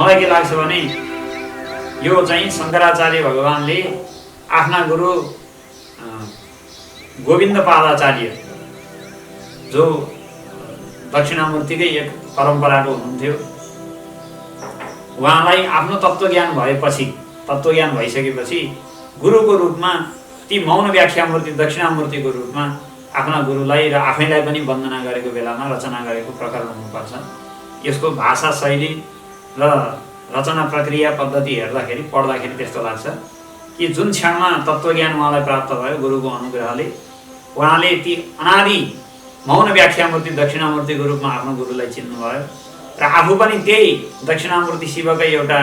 मलाई के लाग्छ भने यो चाहिँ शङ्कराचार्य भगवानले आफ्ना गुरु गोविन्द पादाचार्य जो दक्षिणामूर्तिकै एक परम्पराको हुनुहुन्थ्यो, उहाँलाई आफ्नो तत्त्वज्ञान भइसकेपछि गुरुको रूपमा ती मौन व्याख्यामूर्ति दक्षिणामूर्तिको रूपमा आफ्ना गुरुलाई र आफैलाई पनि वन्दना गरेको बेलामा रचना गरेको प्रकरण हुनुपर्छ। यसको भाषा शैली र रचना प्रक्रिया पद्धति हेर्दाखेरि पढ्दाखेरि त्यस्तो लाग्छ कि जुन क्षणमा तत्त्वज्ञान उहाँलाई प्राप्त भयो गुरुको अनुग्रहले, उहाँले ती अनादि मौन व्याख्यामूर्ति दक्षिणामूर्तिको रूपमा आफ्नो गुरुलाई चिन्नुभयो र आफू पनि त्यही दक्षिणामूर्ति शिवकै एउटा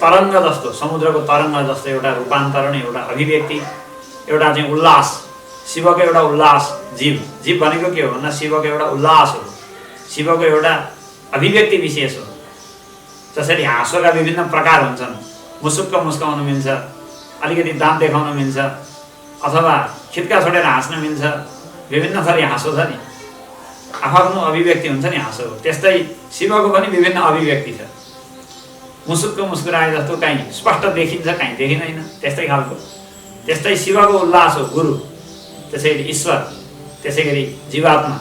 तरङ्ग जस्तो, समुद्रको तरङ्ग जस्तो एउटा रूपान्तरण, एउटा अभिव्यक्ति, एउटा चाहिँ उल्लास, शिवको एउटा उल्लास। जीव भनेको के हो भन्दा शिवको एउटा उल्लास हो, शिवको एउटा अभिव्यक्ति विशेष हो। जसरी हाँसोका विभिन्न प्रकार हुन्छन्, मुसुक्क मुस्काउन मिल्छ, अलिकति दाँत देखाउन मिल्छ, अथवा खित्का छोडेर हाँस्न मिल्छ, विभिन्न थरी हाँसो छ नि, आफ्नो अभिव्यक्ति हुन्छ नि हाँसो। त्यस्तै शिवको पनि विभिन्न अभिव्यक्ति छ। मुसुक्क मुस्कुराए जस्तो कहीँ स्पष्ट देखिन्छ, कहीँ देखिँदैन, त्यस्तै खालको। त्यस्तै शिवको उल्लास हो गुरु, त्यसैले ईश्वर, त्यसै गरी जीवात्मा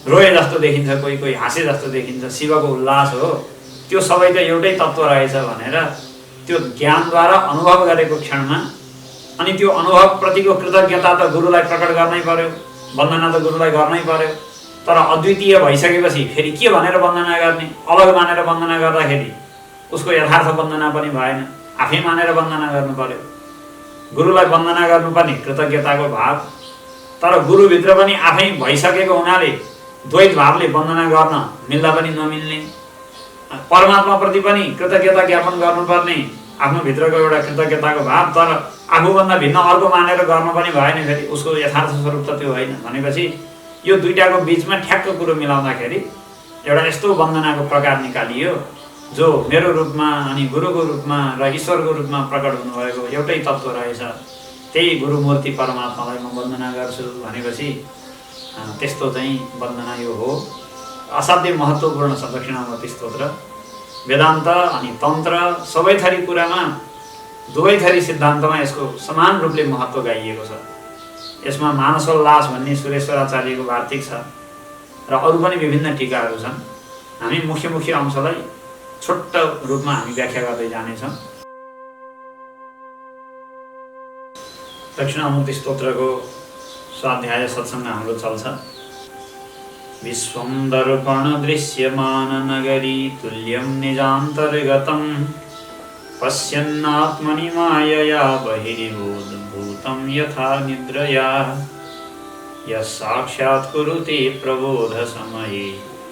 रोए जस्तो देखिन्छ, कोही कोही हाँसे जस्तो देखिन्छ, शिवको उल्लास हो। त्यो सबै त एउटै तत्त्व रहेछ भनेर त्यो ज्ञानद्वारा अनुभव गरेको क्षणमा अनि त्यो अनुभवप्रतिको कृतज्ञता त गुरुलाई प्रकट गर्नै पर्यो, वन्दना त गुरुलाई गर्नै पर्यो। तर अद्वितीय भइसकेपछि फेरि के भनेर वन्दना गर्ने? अलग मानेर वन्दना गर्दाखेरि उसको यथार्थ वन्दना पनि भएन, आफै मानेर वन्दना गर्नु पर्यो। गुरुलाई वन्दना गर्नुपर्ने कृतज्ञताको भाव, तर गुरुभित्र पनि आफै भइसकेको हुनाले द्वैत भावले वन्दना गर्न मिल्दा पनि नमिल्ने, परमात्माप्रति पनि कृतज्ञता ज्ञापन गर्नुपर्ने आफ्नो भित्रको एउटा कृतज्ञताको भाव, तर आफूभन्दा भिन्न अर्को मानेर गर्नु पनि भएन, फेरि उसको यथार्थ स्वरूप त त्यो होइन। भनेपछि यो दुईटाको बिचमा ठ्याक्क कुरो मिलाउँदाखेरि एउटा यस्तो वन्दनाको प्रकार निकालियो जो मेरो रूपमा अनि गुरुको रूपमा र ईश्वरको रूपमा प्रकट हुनुभएको एउटै तत्त्व रहेछ। त्यही गुरुमूर्ति परमात्मालाई म वन्दना गर्छु भनेपछि त्यस्तो चाहिँ वन्दना यो हो। असाध्यै महत्त्वपूर्ण छ दक्षिणामूर्ति स्तोत्र। वेदान्त अनि तन्त्र सबै थरी कुरामा, दुवै थरी सिद्धान्तमा यसको समान रूपले महत्त्व गाइएको छ। यसमा मानसोल्लास भन्ने सुरेश्वराचार्यको वार्तिक छ र अरू पनि विभिन्न टीकाहरू छन्। हामी मुख्य मुख्य अंशलाई छोटो रूपमा हामी व्याख्या गर्दै जानेछौँ। दक्षिणामूर्ति स्तोत्रको स्वाध्याय सत्सङ्ग हाम्रो चल्छ। विश्वं दर्पण दृश्यमान नगरी तुल्यं निजान्तर्गतं पश्यन्नात्मनि मायया बहिर्भूतं यथा निद्रया यः साक्षात् कुरुते प्रबोधसमये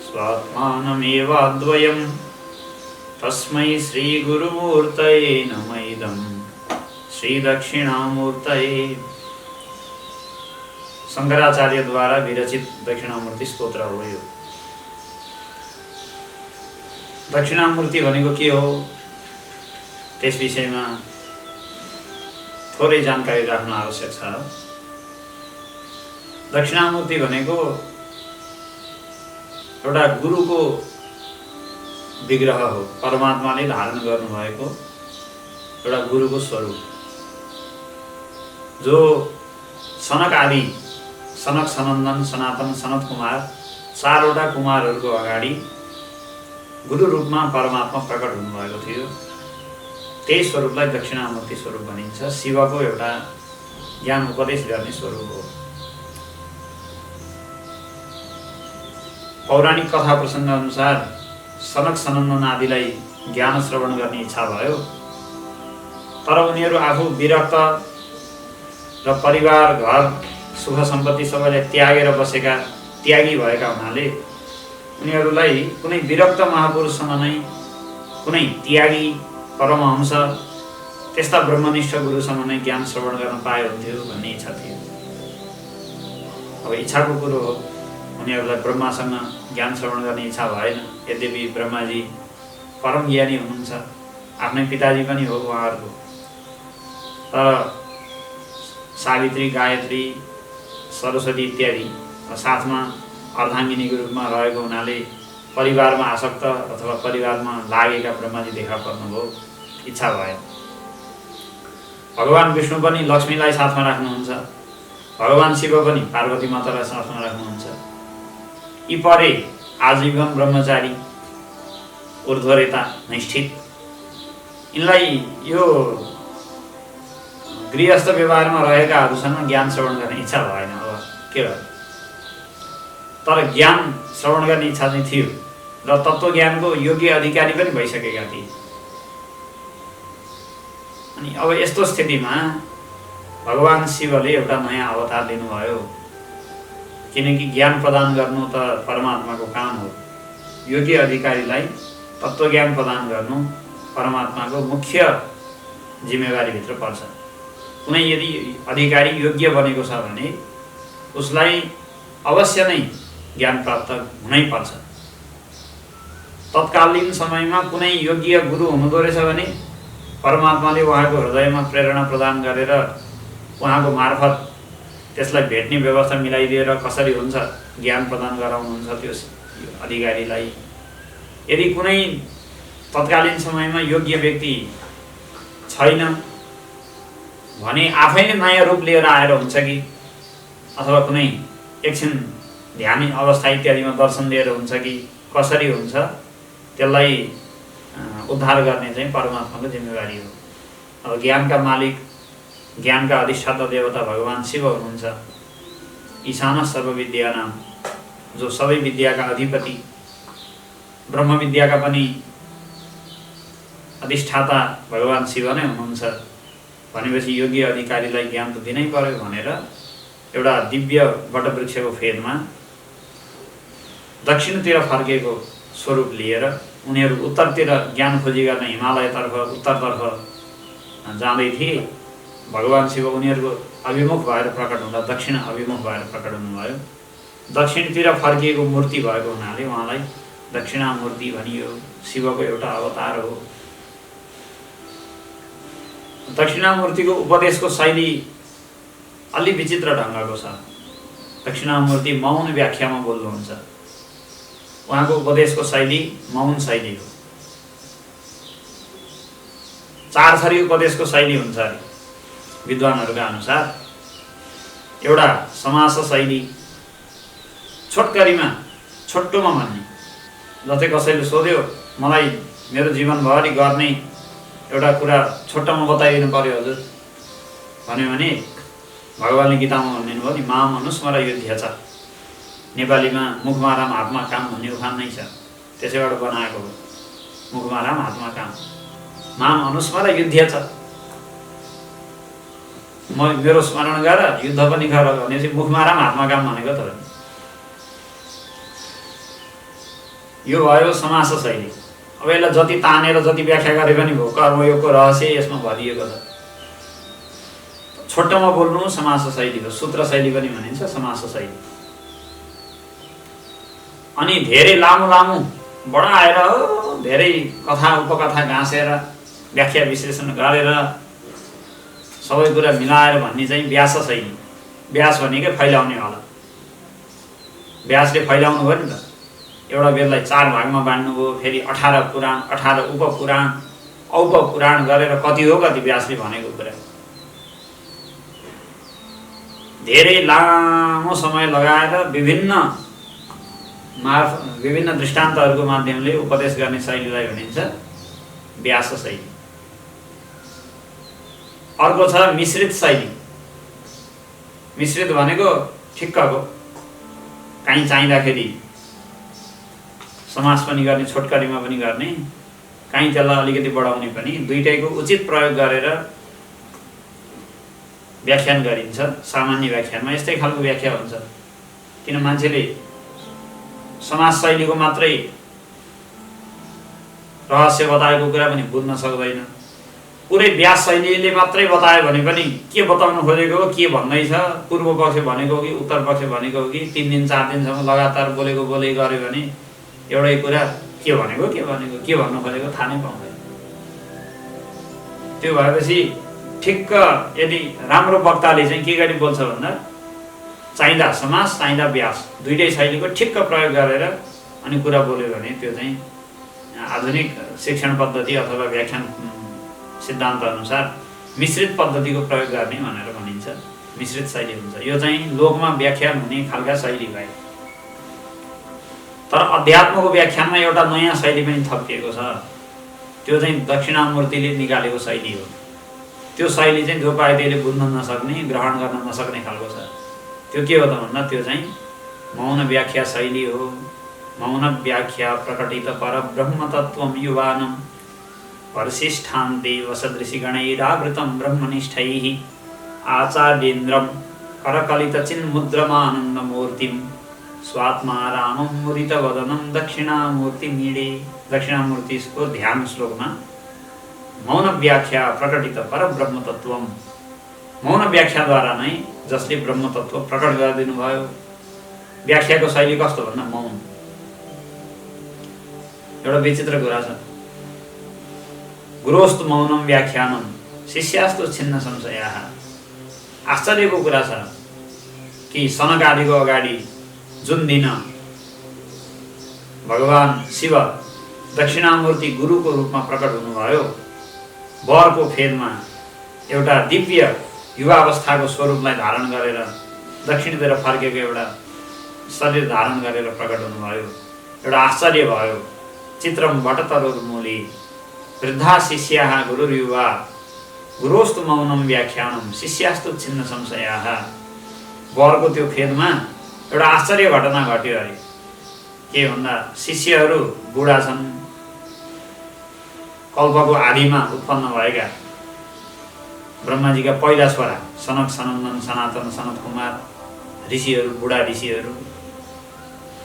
स्वात्मानमेवाद्वयं तस्मै श्रीगुरुमूर्तये नमः इदं श्रीदक्षिणामूर्तये। शङ्कराचार्यद्वारा विरचित दक्षिणामूर्ति स्तोत्र हो यो। दक्षिणामूर्ति भनेको के हो त्यस विषयमा थोरै जानकारी राख्न आवश्यक छ। दक्षिणामूर्ति भनेको एउटा गुरुको विग्रह हो, परमात्माले धारण गर्नुभएको एउटा गुरुको स्वरूप, जो सनक आदि, सनक, सनन्दन, सनातन, सनत कुमार, चारवटा कुमारहरूको अगाडि गुरु रूपमा परमात्मा प्रकट हुनुभएको थियो। त्यही स्वरूपलाई दक्षिणामूर्ति स्वरूप भनिन्छ। शिवको एउटा ज्ञान उपदेश गर्ने स्वरूप हो। पौराणिक कथा प्रसङ्ग अनुसार सनक सनन्दन आदिलाई ज्ञान श्रवण गर्ने इच्छा भयो, तर उनीहरू आफू विरक्त र परिवार, घर, सुख सम्पत्ति सबैलाई त्यागेर बसेका त्यागी भएका हुनाले उनीहरूलाई कुनै विरक्त महापुरुषसँग नै, कुनै त्यागी परमहंस त्यस्ता ब्रह्मनिष्ठ गुरुसँग नै ज्ञान श्रवण गर्न पाए हुन्थ्यो भन्ने इच्छा थियो। अब इच्छाको कुरो हो, उनीहरूलाई ब्रह्मासँग ज्ञान श्रवण गर्ने इच्छा भएन। यद्यपि ब्रह्माजी परम ज्ञानी हुनुहुन्छ, आफ्नै पिताजी पनि हो उहाँहरूको, तर सावित्री, गायत्री, सरस्वती इत्यादि साथमा अर्धाङ्गिनीको रूपमा रहेको हुनाले परिवारमा आसक्त अथवा परिवारमा लागेका ब्रह्माजी देखा पर्नुभयो, इच्छा भयो। भगवान विष्णु पनि लक्ष्मीलाई साथमा राख्नुहुन्छ, भगवान शिव पनि पार्वती मातालाई साथमा राख्नुहुन्छ। यी परे आजीवन ब्रह्मचारी, ऊर्ध्वरेता, निष्ठित। यिनलाई यो गृहस्थ व्यवहारमा रहेकाहरूसँग ज्ञान श्रवण गर्ने इच्छा भएन। अब के भयो, तर ज्ञान श्रवण गर्ने इच्छा चाहिँ थियो र तत्त्वज्ञानको योग्य अधिकारी पनि भइसकेका थिए। अनि अब यस्तो स्थितिमा भगवान शिवले एउटा नयाँ अवतार लिनुभयो, किनकि ज्ञान प्रदान गर्नु त परमात्माको काम हो। योग्य अधिकारीलाई तत्त्वज्ञान प्रदान गर्नु परमात्माको मुख्य जिम्मेवारीभित्र पर्छ। कुनै यदि अधिकारी योग्य बनेको छ भने उसलाई अवश्य नै ज्ञान प्राप्त हुनै पर्छ। तत्कालीन समयमा कुनै योग्य गुरु हुनुहुँदो रहेछ भने परमात्माले उहाँको हृदयमा प्रेरणा प्रदान गरेर उहाँको मार्फत त्यसलाई भेट्ने व्यवस्था मिलाइदिएर कसरी हुन्छ ज्ञान प्रदान गराउनुहुन्छ त्यो अधिकारीलाई। यदि कुनै तत्कालीन समयमा योग्य व्यक्ति छैन भने आफैले नयाँ रूप लिएर आएर हुन्छ कि अथवा कुनै एकछिन ध्यान अवस्था इत्यादिमा दर्शन दिएर हुन्छ कि कसरी हुन्छ, त्यसलाई उद्धार गर्ने चाहिँ परमात्माको जिम्मेवारी हो। अब ज्ञानका मालिक, ज्ञानका अधिष्ठाता देवता भगवान शिव हुनुहुन्छ। ईशान सर्वविद्यानाम, जो सबै विद्याका अधिपति, ब्रह्म विद्याका पनि अधिष्ठाता भगवान शिव नै हुनुहुन्छ। भनेपछि योग्य अधिकारीलाई ज्ञान त दिनै पर्यो भनेर एउटा दिव्य वटवृक्षको फेदमा दक्षिणतिर फर्केको स्वरूप लिएर उनीहरू उत्तरतिर ज्ञान खोजी गर्न हिमालयतर्फ उत्तरतर्फ जाँदै थिए। भगवान शिव उनीहरूको अभिमुख भएर प्रकट हुँदा दक्षिण अभिमुख भएर प्रकट हुनुभयो। दक्षिणतिर फर्किएको मूर्ति भएको हुनाले उहाँलाई दक्षिणामूर्ति भनियो। शिवको एउटा अवतार हो। दक्षिणामूर्तिको उपदेशको शैली अलि विचित्र ढङ्गको छ। दक्षिणामूर्ति मौन व्याख्यामा बोल्नुहुन्छ। उहाँको उपदेशको शैली मौन शैली हो। 4 थरी उपदेशको शैली हुन्छ अरे विद्वानहरूका अनुसार। एउटा समास शैली, छोटकरीमा छोटोमा भन्ने। जस्तै कसैले सोध्यो मलाई मेरो जीवनभरि गर्ने एउटा कुरा छोटोमा बताइदिनु पर्यो हजुर भन्यो भने भगवानले गीतामा भन्नु भयो नि, माम अनुस्मर युध्य छ। नेपालीमा मुखमा राम हातमा काम भन्ने उखान नै छ, त्यसैबाट बनाएको हो। मुखमा राम हातमा काम, माम अनुस्मर युध्य छ। मेरो स्मरण गर युद्ध पनि गर भनेपछि मुखमा राम हातमा काम भनेको त। यो भयो समास शैली। अब यसलाई जति तानेर जति व्याख्या गरे पनि भयो, कर्मयोगको रहस्य यसमा भरिएको छ। छोटोमा बोल्नु समास शैली हो। सूत्र शैली पनि भनिन्छ समास शैली। अनि धेरै लामो लामो बढाएर धेरै कथा उपकथा गाँसेर व्याख्या विश्लेषण गरेर सबै कुरा मिलाएर भन्ने चाहिँ व्यास शैली। व्यास भनेकै फैलाउने होला। व्यासले फैलाउनु भयो नि त। एउटा वेदलाई 4 भागमा बाँड्नुभयो, फेरि 18 पुराण, 18 उपपुराण, औपपुराण गरेर कति हो कति व्यासले भनेको कुरा। धेरै लामो समय लगाएर विभिन्न दृष्टान्तहरूको माध्यमले उपदेश गर्ने शैलीलाई भनिन्छ व्यास शैली। अर्को छ मिश्रित शैली। मिश्रित भनेको ठिक्कको, काहीँ चाहिँदाखेरि समास पनि गर्ने, छोटकरीमा पनि गर्ने, काहीँ त्यसलाई अलिकति बढाउने पनि, दुईटैको उचित प्रयोग गरेर व्याख्यान गरिन्छ। सामान्य व्याख्यानमा यस्तै खालको व्याख्या हुन्छ। किन मान्छेले समास शैलीको मात्रै रहस्य बताएको कुरा पनि बुझ्न सक्दैन। पुरै व्यास शैलीले मात्रै बतायो भने पनि के बताउनु खोजेको हो, के भन्दैछ, पूर्व पक्ष भनेको हो कि उत्तर पक्ष भनेको हो कि 3 दिन 4 दिनसम्म लगातार बोलेको बोलै गऱ्यो भने एउटै कुरा के भनेको के भन्नु खोजेको थाहा नै पाउँदैन। त्यो भएपछि ठिक्क यदि राम्रो वक्ताले चाहिँ के गरी बोल्छ भन्दा चाहिँदा समास चाहिँदा व्यास दुईटै शैलीको ठिक्क प्रयोग गरेर अनि कुरा बोल्यो भने त्यो चाहिँ आधुनिक शिक्षण पद्धति अथवा व्याख्यान सिद्धान्त अनुसार मिश्रित पद्धतिको प्रयोग गर्ने भनेर भनिन्छ। मिश्रित शैली हुन्छ। यो चाहिँ लोकमा व्याख्यान हुने खालका शैली भए। तर अध्यात्मको व्याख्यानमा एउटा नयाँ शैली पनि थपिएको छ। त्यो चाहिँ दक्षिणामूर्तिले निकालेको शैली हो। त्यो शैली चाहिँ जो पाए त्यसले बुझ्न नसक्ने, ग्रहण गर्न नसक्ने खालको छ। त्यो के हो त भन्दा त्यो चाहिँ मौन व्याख्या शैली हो। मौन व्याख्या प्रकटित पर ब्रह्मतत्त्वं युवानं परिशिष्ठान्ते वसदृशिगणैरावृतं ब्रह्मनिष्ठैः आचार्येन्द्रं करकलितचिन्मुद्रमानन्दमूर्तिं स्वात्मारामं मुदितवदनं दक्षिणामूर्तिमीडे। दक्षिणामूर्तिको ध्यान श्लोकमा मौन व्याख्या प्रकटित पर ब्रह्मतत्त्वम, मौन व्याख्याद्वारा नै जसले ब्रह्मतत्त्व प्रकट गरिदिनु भयो। व्याख्याको शैली कस्तो भन्दा मौन। एउटा विचित्र कुरा छ। गुरोस्तु मौनम व्याख्यानम शिष्यास्तु छिन्न संशयाः। आश्चर्यको कुरा छ कि सनक आदिको अगाडि जुन दिन भगवान शिव दक्षिणामूर्ति गुरुको रूपमा प्रकट हुनुभयो, वरको फेदमा एउटा दिव्य युवावस्थाको स्वरूपलाई धारण गरेर दक्षिणतिर फर्केको एउटा शरीर धारण गरेर प्रकट हुनुभयो। एउटा आश्चर्य भयो। चित्रम भट्टतरोर्मूले वृद्धा शिष्याः गुरुर्युवा गुरोस्तु मौनम व्याख्यानम शिष्यास्तु छिन्न संशयाः। वरको त्यो फेदमा एउटा आश्चर्य घटना घट्यो अरे। के भन्दा शिष्यहरू बुढा छन्। कल्पको आदिमा उत्पन्न भएका ब्रह्माजीका पहिला छोरा सनक, सनन्दन, सनातन, सनत कुमार ऋषिहरू, बुढा ऋषिहरू,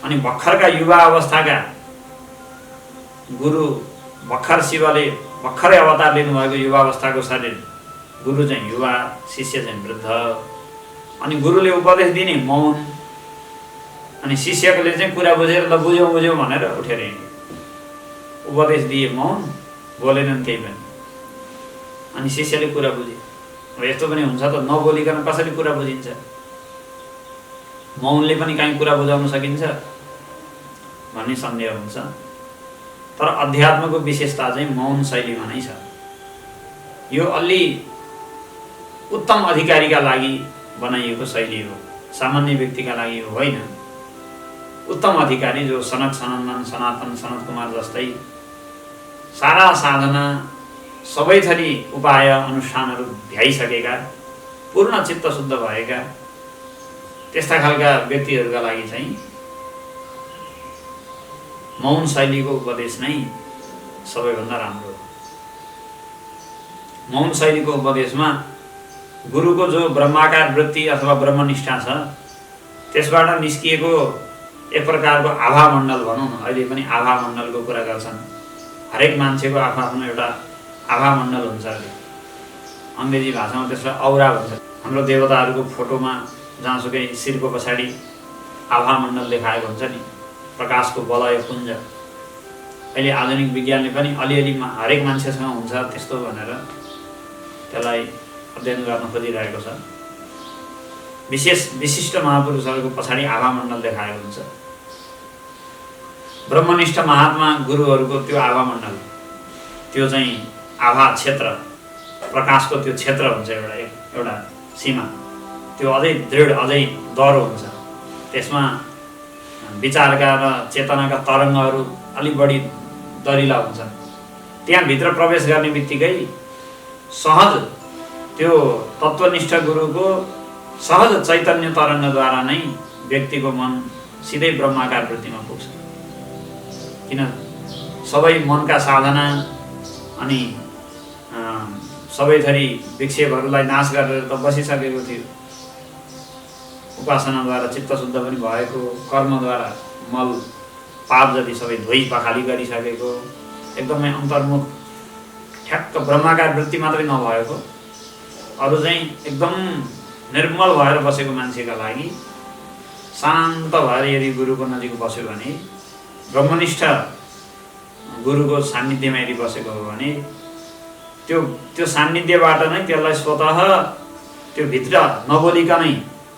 अनि भर्खरका युवा अवस्थाका गुरु, भर्खर शिवले भर्खरै अवतार लिनुभएको युवा अवस्थाको शरीर गुरु चाहिँ युवा, शिष्य चाहिँ वृद्ध। अनि गुरुले उपदेश दिने मौन, अनि शिष्यले चाहिँ कुरा बुझेर ल बुझ्यौँ बुझ्यौँ भनेर उठेर हिँड्यो। उपदेश दिए मौन, बोलेनन् केही पनि। अनि शिष्यले कुरा बुझे। अब यस्तो पनि हुन्छ त, नबोलिकन कसरी कुरा बुझिन्छ? मौनले पनि कहीँ कुरा बुझाउन सकिन्छ भन्ने सन्देह हुन्छ। तर अध्यात्मको विशेषता चाहिँ मौन शैलीमा नै छ। यो अलि उत्तम अधिकारीका लागि बनाइएको शैली हो, सामान्य व्यक्तिका लागि होइन। उत्तम अधिकारी जो सनक, सनन्दन, सनातन, सनत कुमार जस्तै सारा साधना सबै थरी उपाय अनुष्ठानहरू भ्याइसकेका, पूर्ण चित्त शुद्ध भएका त्यस्ता खालका व्यक्तिहरूका लागि चाहिँ मौन शैलीको उपदेश नै सबैभन्दा राम्रो हो। मौन शैलीको उपदेशमा गुरुको जो ब्रह्माकार वृत्ति अथवा ब्रह्मनिष्ठा छ त्यसबाट निस्किएको एक प्रकारको आभामण्डल भनौँ न, अहिले पनि आभामण्डलको कुरा गर्छन्। हरेक मान्छेको आफ्नो एउटा आभामण्डल हुन्छ। अरे अङ्ग्रेजी भाषामा त्यसलाई औरा भन्छ। हाम्रो देवताहरूको फोटोमा जहाँसुकै शिरको पछाडि आभामण्डल देखाएको हुन्छ नि, प्रकाशको वलय पुञ्ज। अहिले आधुनिक विज्ञानले पनि अलिअलि हरेक मान्छेसँग हुन्छ त्यस्तो भनेर त्यसलाई अध्ययन गर्न खोजिरहेको छ। विशिष्ट महापुरुषहरूको पछाडि आभामण्डल देखाएको हुन्छ। ब्रह्मनिष्ठ महात्मा गुरुहरूको त्यो आभामण्डल, त्यो चाहिँ आभा क्षेत्र, प्रकाशको त्यो क्षेत्र हुन्छ, एउटा सीमा, त्यो अझै दृढ, अझै दह्रो हुन्छ। त्यसमा विचारका र चेतनाका तरङ्गहरू अलि बढी दरिला हुन्छन्। त्यहाँभित्र प्रवेश गर्ने बित्तिकै सहज त्यो तत्त्वनिष्ठ गुरुको सहज चैतन्य तरङ्गद्वारा नै व्यक्तिको मन सिधै ब्रह्माकार वृत्तिमा पुग्छ। किन सबै मनका साधना अनि सबै थरी विक्षेपहरूलाई नाश गरेर त बसिसकेको थियो। उपासनाद्वारा चित्त शुद्ध पनि भएको, कर्मद्वारा मल पाप जति सबै धोइ पखाली गरिसकेको, एकदमै अन्तर्मुख ठ्याक्क ब्रह्माकार वृत्ति मात्रै नभएको, अरू चाहिँ एकदम निर्मल भएर बसेको मान्छेका लागि शान्त भएर यदि गुरुको नजिक बस्यो भने, ब्रह्मनिष्ठ गुरुको सान्निध्यमा यदि बसेको हो भने त्यो सान्निध्यबाट नै त्यसलाई स्वतः त्यो भित्र नबोलिकनै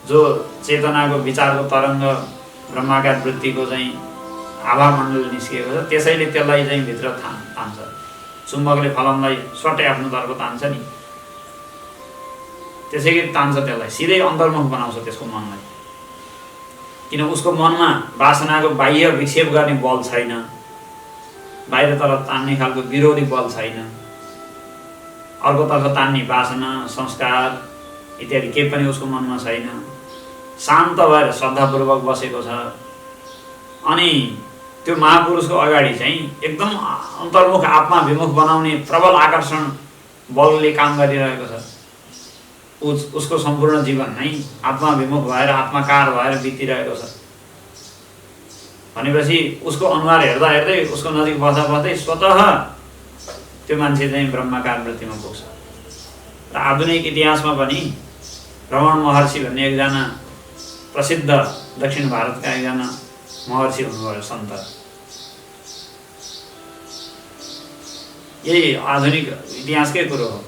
जो चेतनाको विचारको तरङ्ग ब्रह्माकार वृत्तिको चाहिँ आभामण्डल निस्किएको छ, त्यसैले त्यसलाई चाहिँ भित्र तान्छ। चुम्बकले फलामलाई स्वाटै आफ्नो तर्फ तान्छ नि, त्यसै गरी तान्छ त्यसलाई, सिधै अन्तर्मुख बनाउँछ त्यसको मनलाई। किन उसको मनमा वासनाको बाह्य विक्षेप गर्ने बल छैन, बाहिरतर्फ तान्ने खालको विरोधी बल छैन, अर्कोतर्फ तान्ने वासना संस्कार इत्यादि केही पनि उसको मनमा छैन। शान्त भएर श्रद्धापूर्वक बसेको छ। अनि त्यो महापुरुषको अगाडि चाहिँ एकदम अन्तर्मुख आत्माभिमुख बनाउने प्रबल आकर्षण बलले काम गरिरहेको छ। उसको सम्पूर्ण जीवन नै आत्माभिमुख भएर आत्माकार भएर बितिरहेको छ भनेपछि उसको अनुहार हेर्दा हेर्दै उसको नजिक बस्दा बस्दै स्वतः त्यो मान्छे चाहिँ ब्रह्माकार वृत्तिमा पुग्छ। र आधुनिक इतिहासमा पनि रमण महर्षि भन्ने एकजना प्रसिद्ध दक्षिण भारतका एकजना महर्षि हुनुभयो, सन्त। यही आधुनिक इतिहासकै कुरो हो,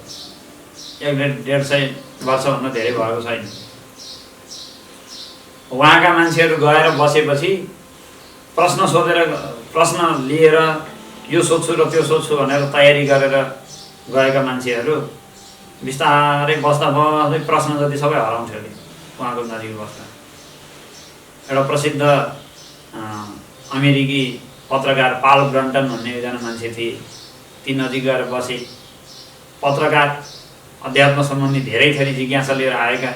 100-150 वर्षभन्दा धेरै भएको छैन। उहाँका मान्छेहरू गएर बसेपछि प्रश्न सोधेर प्रश्न लिएर यो सोध्छु र त्यो सोध्छु भनेर तयारी गरेर गएका मान्छेहरू बिस्तारै बस्दा बस्दै प्रश्न जति सबै हराउँथ्यो अरे उहाँको नजिक बस्दा। एउटा प्रसिद्ध अमेरिकी पत्रकार पाल ब्रन्टन भन्ने एकजना मान्छे थिए, ती नजिक गएर बसे। पत्रकार अध्यात्म सम्बन्धी धेरै थरी जिज्ञासा लिएर आएका,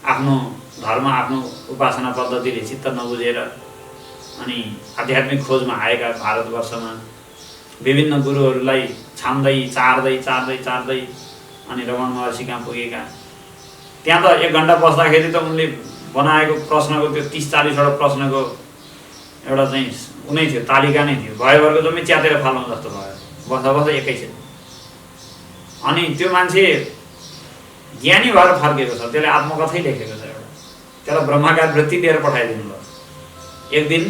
आफ्नो धर्म आफ्नो उपासना पद्धतिले चित्त नबुझेर अनि आध्यात्मिक खोजमा आएका भारतवर्षमा विभिन्न गुरुहरूलाई छाम्दै चार्दै अनि रमण महर्षि कहाँ पुगेका। त्यहाँ त 1 घन्टा बस्दाखेरि त उनले बनाएको प्रश्नको त्यो 30-40 वटा प्रश्नको एउटा चाहिँ उनै थियो, तालिका नै थियो, भयभरको जम्मै च्यातेर फाल्नु जस्तो भयो बस्दा एकैछिन। अनि त्यो मान्छे ज्ञानी भएर फर्केको छ, त्यसले आत्मकथै लेखेको छ एउटा, त्यसलाई ब्रह्माकार वृत्ति दिएर पठाइदिनु भयो। एक दिन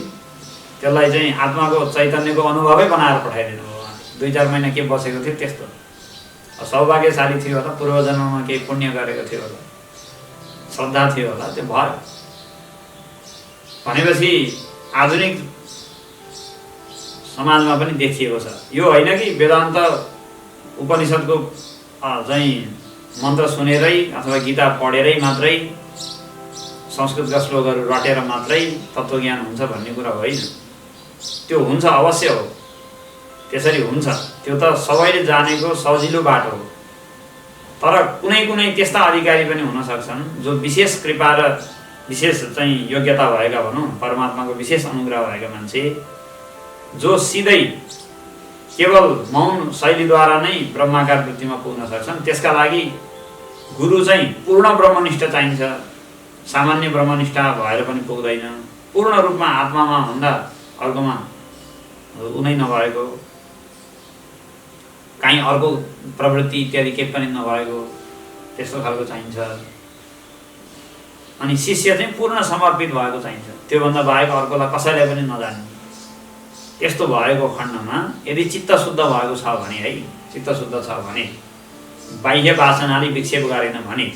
त्यसलाई चाहिँ आत्माको चैतन्यको अनुभवै बनाएर पठाइदिनु भयो। 2-4 महिना के बसेको थियो त्यस्तो, सौभाग्यशाली थियो होला, पूर्वजन्ममा केही पुण्य गरेको थियो होला, श्रद्धा थियो होला, त्यो भयो। भनेपछि आधुनिक समाजमा पनि देखिएको छ। यो होइन कि वेदान्त उपनिषदको चाहिँ मन्त्र सुनेरै अथवा गीता पढेरै मात्रै संस्कृतका श्लोकहरू रटेर मात्रै तत्त्वज्ञान हुन्छ भन्ने कुरा होइन। त्यो हुन्छ, अवश्य हो, त्यसरी हुन्छ, त्यो त सबैले जानेको सजिलो बाटो हो। तर कुनै त्यस्ता अधिकारी पनि हुन सक्छन् जो विशेष कृपा र विशेष चाहिँ योग्यता भएका, भनौँ परमात्माको विशेष अनुग्रह भएका मान्छे, जो सिधै केवल मौन शैलीद्वारा नै ब्रह्माकार वृत्तिमा पुग्न सक्छन्। त्यसका लागि गुरु चाहिँ पूर्ण ब्रह्मनिष्ठ चाहिन्छ। सामान्य ब्रह्मनिष्ठा भएर पनि पुग्दैन। पूर्ण रूपमा आत्मामा भन्दा अर्कोमा उनै नभएको, कहीँ अर्को प्रवृत्ति इत्यादि केही पनि नभएको त्यस्तो खालको चाहिन्छ। अनि शिष्य चाहिँ पूर्ण समर्पित भएको चाहिन्छ, त्योभन्दा बाहेक अर्कोलाई कसैलाई पनि नजान्ने। त्यस्तो भएको खण्डमा यदि चित्त शुद्ध भएको छ भने, है चित्त शुद्ध छ भने, बाह्य वासनाले विक्षेप गरेन भने,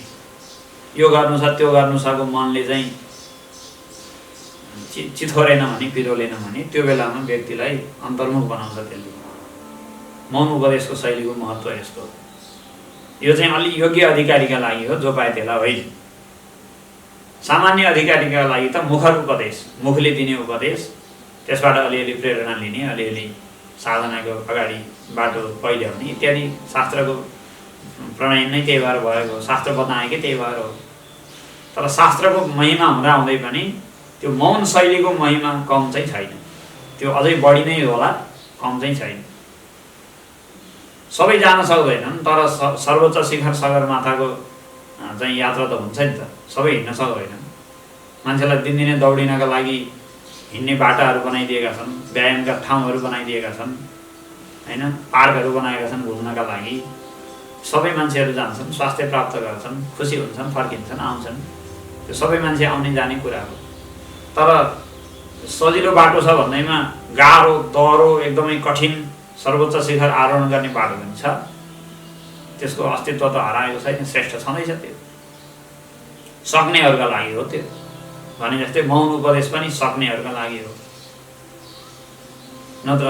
यो गर्नु छ त्यो गर्नु छको मनले चाहिँ चिथोरेन भने, पिरोलेन भने, त्यो बेलामा व्यक्तिलाई अन्तर्मुख बनाउँछ त्यसले। मौन उपदेशको शैलीको महत्त्व यस्तो हो। यो चाहिँ अलि योग्य अधिकारीका लागि हो, जो पाए त्यसलाई होइन। सामान्य अधिकारीका लागि त मुखर उपदेश, मुखले दिने उपदेश, त्यसबाट अलिअलि प्रेरणा लिने, अलिअलि साधनाको अगाडि बाटो पहिल्याउने इत्यादि शास्त्रको प्रणयन नै त्यही भएर भएको, शास्त्र बताएकै त्यही भएर हो। तर शास्त्रको महिमा हुँदाहुँदै पनि त्यो मौन शैलीको महिमा कम चाहिँ छैन, त्यो अझै बढी नै होला, कम चाहिँ छैन। सबै जान सक्दैनन्, तर सर्वोच्च शिखर सगरमाथाको चाहिँ यात्रा त हुन्छ नि त, सबै हिँड्न सक्दैनन्। मान्छेलाई दिनदिनै दौडिनका लागि हिँड्ने बाटाहरू बनाइदिएका छन्, व्यायामका ठाउँहरू बनाइदिएका छन्, होइन, पार्कहरू बनाएका छन् घुम्नका लागि। सबै मान्छेहरू जान्छन्, स्वास्थ्य प्राप्त गर्छन्, खुसी हुन्छन्, फर्किन्छन्, आउँछन्। त्यो सबै मान्छे आउने जाने कुरा हो। तर सजिलो बाटो छ भन्दैमा गाह्रो दह्रो एकदमै कठिन सर्वोच्च शिखर आरोहण गर्ने बाटो पनि छ, त्यसको अस्तित्व त हराएको छैन, श्रेष्ठ छँदैछ। त्यो सक्नेहरूका लागि हो। त्यो भने जस्तै मौन उपदेश पनि सक्नेहरूका लागि हो। नत्र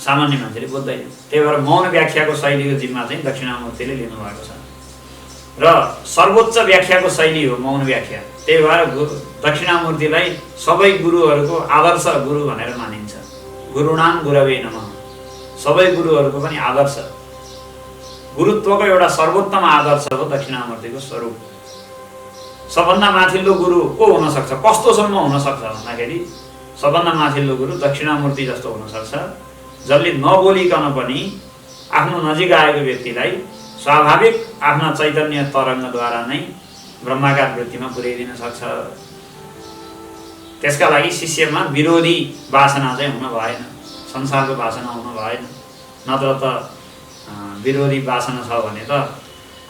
सामान्य मान्छेले बुझ्दैन। त्यही भएर मौन व्याख्याको शैलीको जिम्मा चाहिँ दक्षिणामूर्तिले लिनुभएको छ र सर्वोच्च व्याख्याको शैली हो मौन व्याख्या। त्यही भएर दक्षिणामूर्तिलाई सबै गुरुहरूको आदर्श गुरु भनेर मानिन्छ। गुरुणाम गुरवे नमः, सबै गुरुहरूको पनि आदर्श, गुरुत्वको एउटा सर्वोत्तम आदर्श हो दक्षिणामूर्तिको स्वरूप। सबभन्दा माथिल्लो गुरु को हुन सक्छ, कस्तोसम्म हुन सक्छ भन्दाखेरि सबभन्दा माथिल्लो गुरु दक्षिणामूर्ति जस्तो हुन सक्छ, जसले नबोलिकन पनि आफ्नो नजिक आएको व्यक्तिलाई स्वाभाविक आफ्ना चैतन्य तरङ्गद्वारा नै ब्रह्माकार वृत्तिमा पुर्याइदिन सक्छ। त्यसका लागि शिष्यमा विरोधी वासना चाहिँ हुन भएन, संसारको वासना हुन भएन। नत्र त विरोधी वासना छ भने त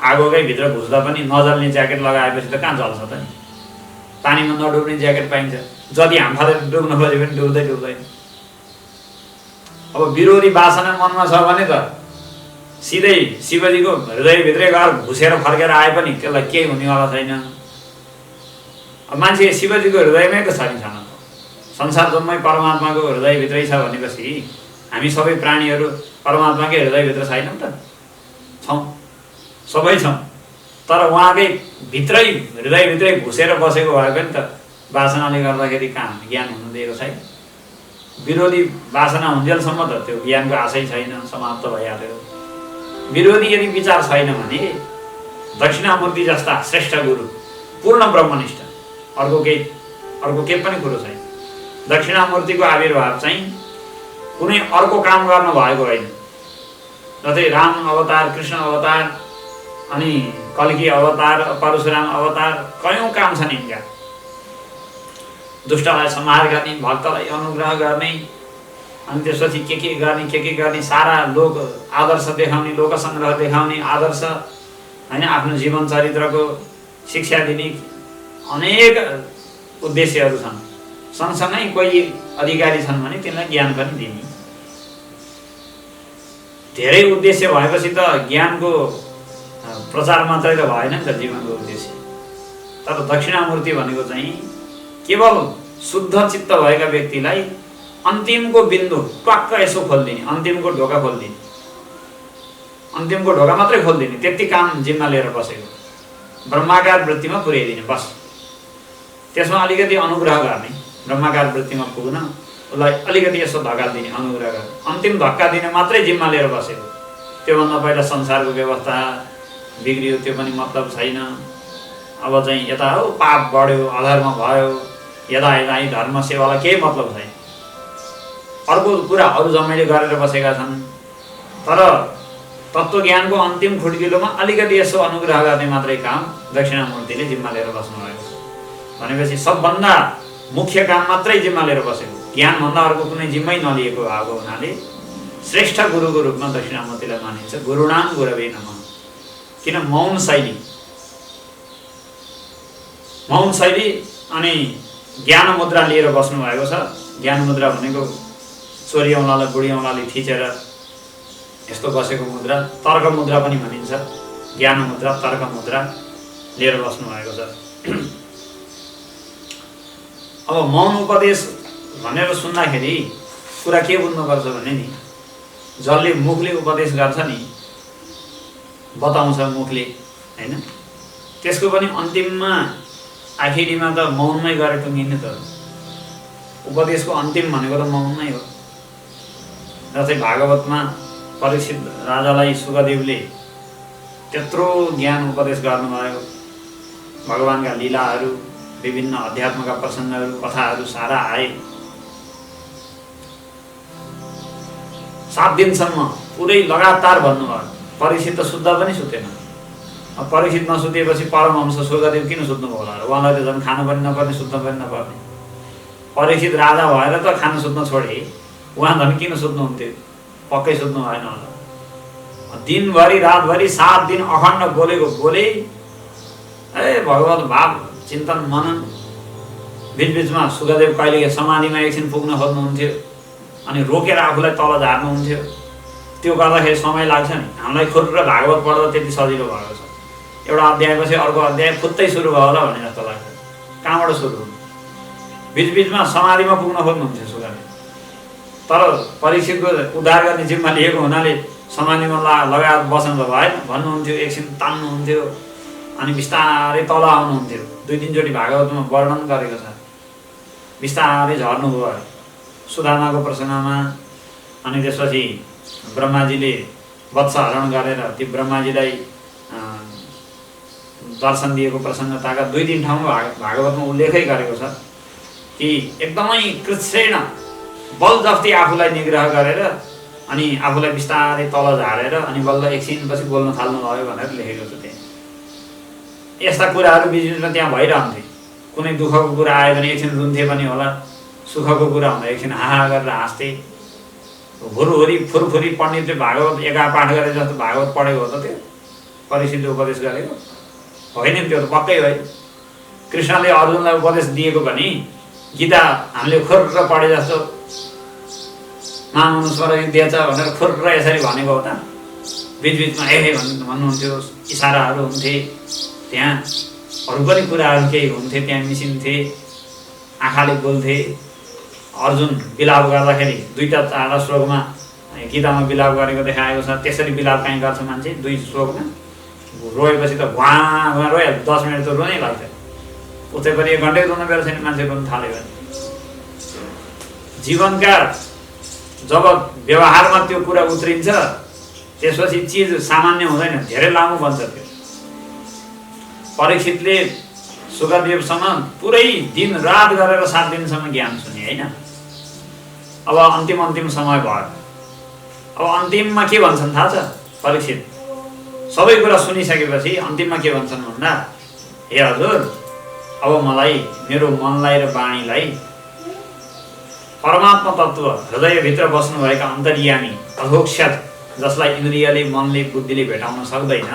आगोकै भित्र घुस्दा पनि नजल्ने ज्याकेट लगाएपछि त कहाँ जल्छ त नि। पानीमा नडुब्ने ज्याकेट पाइन्छ, जति हामफाले डुब्न खोजे पनि डुब्दैन। अब विरोधी वासना मनमा छ भने त सिधै शिवजीको हृदयभित्रै गएर घुसेर फर्केर आए पनि त्यसलाई केही हुनेवाला छैन। अब मान्छे शिवजीको हृदयमै त छ नि, छन त संसार जम्मै परमात्माको हृदयभित्रै छ भनेपछि हामी सबै प्राणीहरू परमात्माकै हृदयभित्र छैनौँ त? छौँ, सबै छौँ। तर उहाँकै भित्रै हृदयभित्रै घुसेर बसेको भए पनि त वासनाले गर्दाखेरि कहाँ ज्ञान हुनु दिएको छैन। विरोधी वासना हुन्जेलसम्म त त्यो ज्ञानको आशै छैन, समाप्त भइहाल्यो। विरोधी यदि विचार छैन भने दक्षिणामूर्ति जस्ता श्रेष्ठ गुरु, पूर्ण ब्रह्मनिष्ठ, अर्को केही पनि कुरो छैन। दक्षिणामूर्तिको आविर्भाव चाहिँ कुनै अर्को काम गर्न भएको होइन। जस्तै राम अवतार, कृष्ण अवतार, अनि कल्की अवतार, परशुराम अवतार, कयौँ काम छन् यिनका। दुष्टलाई संहार गर्ने, भक्तलाई अनुग्रह गर्ने, अनि त्यसपछि के गर्ने, सारा लोक आदर्श देखाउने, लोकसङ्ग्रह देखाउने आदर्श होइन, आफ्नो जीवन चरित्रको शिक्षा दिने अनेक उद्देश्यहरू छन्। सँगसँगै कोही अधिकारी छन् भने तिनलाई ज्ञान पनि दिने। धेरै उद्देश्य भएपछि त ज्ञानको प्रचार मात्रै त भएन नि त जीवनको उद्देश्य। तर दक्षिणामूर्ति भनेको चाहिँ केवल शुद्ध चित्त भएका व्यक्तिलाई अन्तिमको बिन्दु टक्क यसो खोलिदिने, अन्तिमको ढोका खोलिदिने, अन्तिमको ढोका मात्रै खोलिदिने, त्यति काम जिम्मा लिएर बसेको, ब्रह्माकार वृत्तिमा पुर्याइदिने बस। त्यसमा अलिकति अनुग्रह गर्ने, ब्रह्माकार वृत्तिमा पुग्न उसलाई अलिकति यसो धक्का दिने, अनुग्रह गर्ने, अन्तिम धक्का दिने मात्रै जिम्मा लिएर बसेको। त्योभन्दा पहिला संसारको व्यवस्था बिग्रियो त्यो पनि मतलब छैन। अब चाहिँ यता हो पाप बढ्यो, अधर्म भयो, यदा धर्म सेवालाई केही मतलब छैन। अर्को कुरा अरू जम्मैले गरेर बसेका छन्। तर तत्त्वज्ञानको अन्तिम खुड्किलोमा अलिकति यसो अनुग्रह गर्ने मात्रै काम दक्षिणामूर्तिले जिम्मा लिएर बस्नुभएको छ भनेपछि सबभन्दा मुख्य काम मात्रै जिम्मा लिएर बसेको, ज्ञानभन्दा अर्को कुनै जिम्मै नलिएको भएको हुनाले श्रेष्ठ गुरुको रूपमा दक्षिणामूर्तिलाई मानिन्छ। गुरुणाम गुरवे नमः। किन मौन शैली अनि ज्ञान मुद्रा लिएर बस्नु भएको छ। ज्ञान मुद्रा भनेको छोरी औँलालाई बुढी औँलाले थिचेर यस्तो बसेको मुद्रा, तर्क मुद्रा पनि भनिन्छ। ज्ञान मुद्रा, तर्क मुद्रा लिएर बस्नु भएको छ। अब मौन उपदेश भनेर सुन्दाखेरि कुरा के बुझ्नुपर्छ भने नि, जसले मुखले उपदेश गर्छ नि, बताउँछ मुखले हैन, त्यसको पनि अन्तिममा आखिरीमा त मौनमै गएर टुङ्गिने त। उपदेशको अन्तिम भनेको त मौन नै हो। जस्तै भागवतमा परीक्षित राजालाई सुखदेवले त्यत्रो ज्ञान उपदेश गर्नुभयो, भगवानका लीलाहरू, विभिन्न अध्यात्मका प्रसङ्गहरू, कथाहरू सारा आए। 7 दिनसम्म पुरै लगातार भन्नुभयो। परीक्षित त सुत्दा पनि सुतेन। अब परीक्षित नसुतेपछि परमहंस सुखदेव किन सुत्नुभयो होला र? उहाँलाई त झन् खानु पनि नपर्ने, सुत्नु पनि नपर्ने। परीक्षित राजा भएर त खान सुत्न छोडे, उहाँ झन् किन सुत्नुहुन्थ्यो? पक्कै सुत्नु भएन होला। दिनभरि रातभरि 7 दिन अखण्ड बोले भगवत भाव चिन्तन मनन। बिचबिचमा सुखदेव कहिले समाधिमा एकछिन पुग्न खोज्नुहुन्थ्यो, अनि रोकेर आफूलाई तल झार्नुहुन्थ्यो। त्यो गर्दाखेरि समय लाग्छ नि। हामीलाई खुर्र भागवत पढ्दा त्यति सजिलो भएको छ। एउटा अध्यायपछि अर्को अध्याय फुत्तै सुरु भयो होला भने जस्तो लाग्छ। कहाँबाट सुरु हुनु? बिचबिचमा समाधिमा पुग्न खोज्नुहुन्थ्यो सुखदेव। तर परीक्षितको उद्धार गर्ने जिम्मा लिएको हुनाले समाधिमा लगाएर बस्नु त भएन, भन्नुहुन्थ्यो, एकछिन तान्नुहुन्थ्यो, अनि बिस्तारै तल आउनुहुन्थ्यो। 2-3 चोटि भागवतमा वर्णन गरेको छ। बिस्तारै झर्नुभयो सुदामाको प्रसङ्गमा। अनि त्यसपछि ब्रह्माजीले वत्स हरण गरेर ती ब्रह्माजीलाई दर्शन दिएको प्रसङ्ग ताका 2-3 ठाउँमा भागवतमा उल्लेखै गरेको छ कि एकदमै कृच्छ्रेण बल जस्ती आफूलाई निग्रह गरेर अनि आफूलाई बिस्तारै तल झारेर अनि बल्ल एकछिनपछि बोल्न थाल्नुभयो भनेर लेखेको छ। त्यहाँ यस्ता कुराहरू बिचबिचमा त्यहाँ भइरहन्थे। कुनै दुःखको कुरा आयो भने एकछिन रुन्थे पनि होला, सुखको कुरा हुँदा एकछिन हाहा गरेर हाँस्थे। हुरहुरी फुरफुरी पण्डितले भागवत एका पाठ गरे जस्तो भागवत पढेको हो त त्यो? परीक्षितले उपदेश गरेको होइन नि, त्यो त पक्कै होइन। कृष्णले अर्जुनलाई उपदेश दिएको पनि गीता हामीले खुर्र पढे जस्तो महामनुस्वर युद्ध छ भनेर खुर्र यसरी भनेको हो त? बिचबिचमा भन्नुहुन्थ्यो, इसाराहरू हुन्थे, त्यहाँ अरू पनि कुराहरू केही हुन्थे, त्यहाँ मिसिन्थे, आँखाले बोल्थे। अर्जुन विलाप गर्दाखेरि 2-4 श्लोकमा गीतामा विलाप गरेको देखाएको छ। त्यसरी विलाप कहीँ गर्छ मान्छे 2 श्लोकमा? रोएपछि त घुवा रोइहाल्छ, 10 मिनट त रोनै लाग्छ। उतै पनि 1 घन्टै रुन बेला छैन मान्छे रुन थाल्यो भने। जीवनका जब व्यवहारमा त्यो कुरा उत्रिन्छ त्यसपछि चिज सामान्य हुँदैन, धेरै लामो बन्छ त्यो। परीक्षितले सुखदेवसँग पुरै दिन रात गरेर 7 दिनसम्म ज्ञान सुने होइन। अब अन्तिम समय भयो। अब अन्तिममा के भन्छन् थाहा छ परीक्षित? सबै कुरा सुनिसकेपछि अन्तिममा के भन्छन् भन्दा, हे हजुर, अब मलाई मेरो मनलाई र वाणीलाई परमात्मा तत्त्व हृदयभित्र बस्नुभएका अन्तर्यामी अघोक्षत, जसलाई इन्द्रियले मनले बुद्धिले भेटाउन सक्दैन,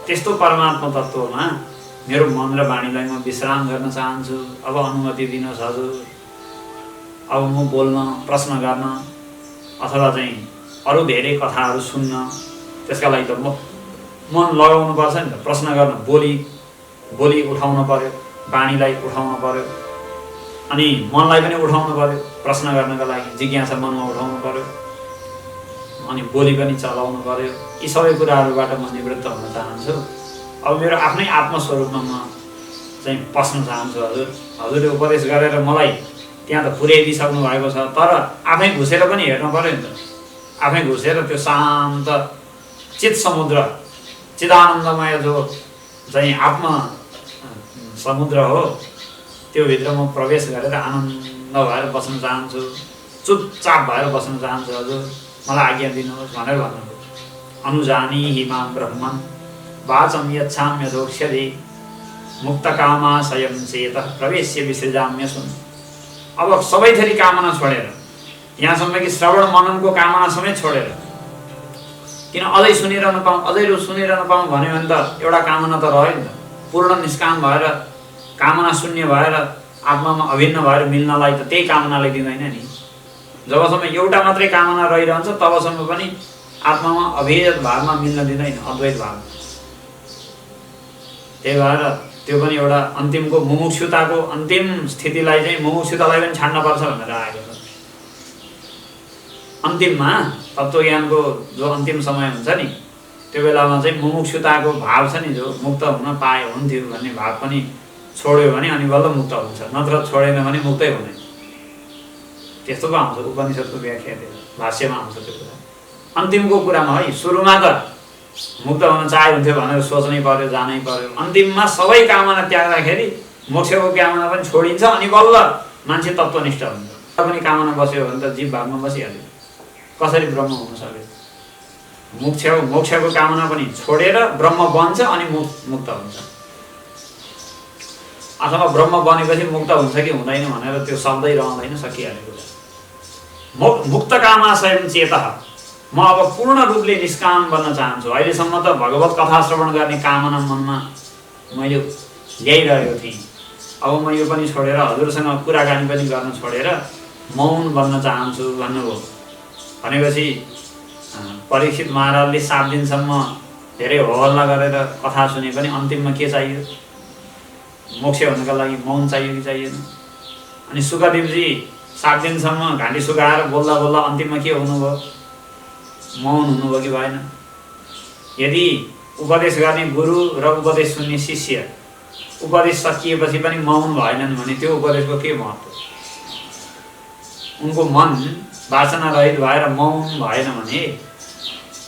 त्यस्तो परमात्मा तत्त्वमा मेरो मन र वाणीलाई म विश्राम गर्न चाहन्छु। अब अनुमति दिनुहोस् हजुर। अब म बोल्न, प्रश्न गर्न अथवा चाहिँ अरू धेरै कथाहरू सुन्न, त्यसका लागि त मन लगाउनु पर्छ नि त। प्रश्न गर्न बोली उठाउनु पर्यो, वाणीलाई उठाउनु पर्यो, अनि मनलाई पनि उठाउनु पर्यो प्रश्न गर्नका लागि, जिज्ञासा मनमा उठाउनु पर्यो, अनि बोली पनि चलाउनु पर्यो। यी सबै कुराहरूबाट म निवृत्त हुन चाहन्छु। अब मेरो आफ्नै आत्मस्वरूपमा म चाहिँ पस्न चाहन्छु हजुर। हजुरले उपदेश गरेर मलाई त्यहाँ त पुर्याइदिइसक्नु भएको छ, तर आफै घुसेर पनि हेर्नु पर्यो नि त। आफै घुसेर त्यो शान्त चित समुद्र, चिदानन्दमय जो चाहिँ आत्म समुद्र हो, त्यो भित्र म प्रवेश गरेर आनन्द भएर बस्न चाहन्छु, चुपचाप भएर बस्न चाहन्छु हजुर, मलाई आज्ञा दिनुहोस् भनेर भन्नुभयो। अनुजानी हिमां ब्रह्मन् वाचम यच्छाम्य दोक्ष्यदे मुक्तकामा स्वयं चेतः प्रवेश्य विसृजाम्य सुन। अब सबै थरी कामना छोडेर, यहाँसम्म कि श्रवण मननको कामना समेत छोडेर, किन अझै सुनिरहन पाऊँ, अझै सुनिरहन पाऊँ भन्यो भने त एउटा कामना त रह्यो नि त। पूर्ण निष्काम भएर, कामना शून्य भएर, आत्मामा अभिन्न भएर मिल्नलाई त त्यही कामनाले दिँदैन नि। जबसम्म एउटा मात्रै कामना रहिरहन्छ तबसम्म पनि आत्मामा अभेद भावमा मिल्न दिँदैन, अद्वैत भाव। त्यही भएर त्यो पनि एउटा अन्तिमको मुमुक्षुताको अन्तिम स्थितिलाई चाहिँ मुमुक्षुतालाई पनि छाड्नुपर्छ भनेर आएको छ। अन्तिममा तत्त्वज्ञानको जो अन्तिम समय हुन्छ नि, त्यो बेलामा चाहिँ मुमुक्षुताको भाव छ नि, जो मुक्त हुन पाए हुन्थ्यो भन्ने भाव पनि छोड्यो भने अनि बल्ल मुक्त हुन्छ, नत्र छोडेन भने मुक्तै हुँदैन। त्यस्तो पो आउँछ उपनिषदको व्याख्या, त्यो भाष्यमा आउँछ त्यो कुरा। अन्तिमको कुरामा है, सुरुमा त मुक्त हुन चाहे हुन्थ्यो भनेर सोच्नै पर्यो, जानै पर्यो। अन्तिममा सबै कामना त्याग्दाखेरि मोक्षको कामना पनि छोडिन्छ, अनि बल्ल मान्छे तत्त्वनिष्ठ हुन्छ। पनि कामना बस्यो भने त जीव भावमा बसिहाल्यो, कसरी ब्रह्म हुन सक्यो? मोक्षको कामना पनि छोडेर ब्रह्म बन्छ अनि मुक्त हुन्छ, अथवा ब्रह्म बनेपछि मुक्त हुन्छ कि हुँदैन भनेर त्यो शब्दै रहँदैन, सकिहालेको छ। मुक्त कामा स्वयं चेतः, म अब पूर्ण रूपले निष्काम बन्न चाहन्छु। अहिलेसम्म त भगवत कथा श्रवण गर्ने कामना मनमा मैले ल्याइरहेको थिएँ, अब म यो पनि छोडेर हजुरसँग कुराकानी पनि गर्न छोडेर मौन बन्न चाहन्छु भन्नुभयो। भनेपछि परीक्षित महाराजले 7 दिनसम्म धेरै होहल्ला गरेर कथा सुने पनि अन्तिममा के चाहियो? मोक्ष हुनका लागि मौन चाहियो कि चाहिएन? अनि सुखदेवजी 7 दिनसम्म घाँटी सुकाएर बोल्दा बोल्दा अन्तिममा के हुनुभयो? मौन हुनुभयो कि भएन? यदि उपदेश गर्ने गुरु र उपदेश सुन्ने शिष्य उपदेश सकिएपछि पनि मौन भएनन् भने त्यो उपदेशको के महत्त्व? उनको मन वासना रहित भएर मौन भएन भने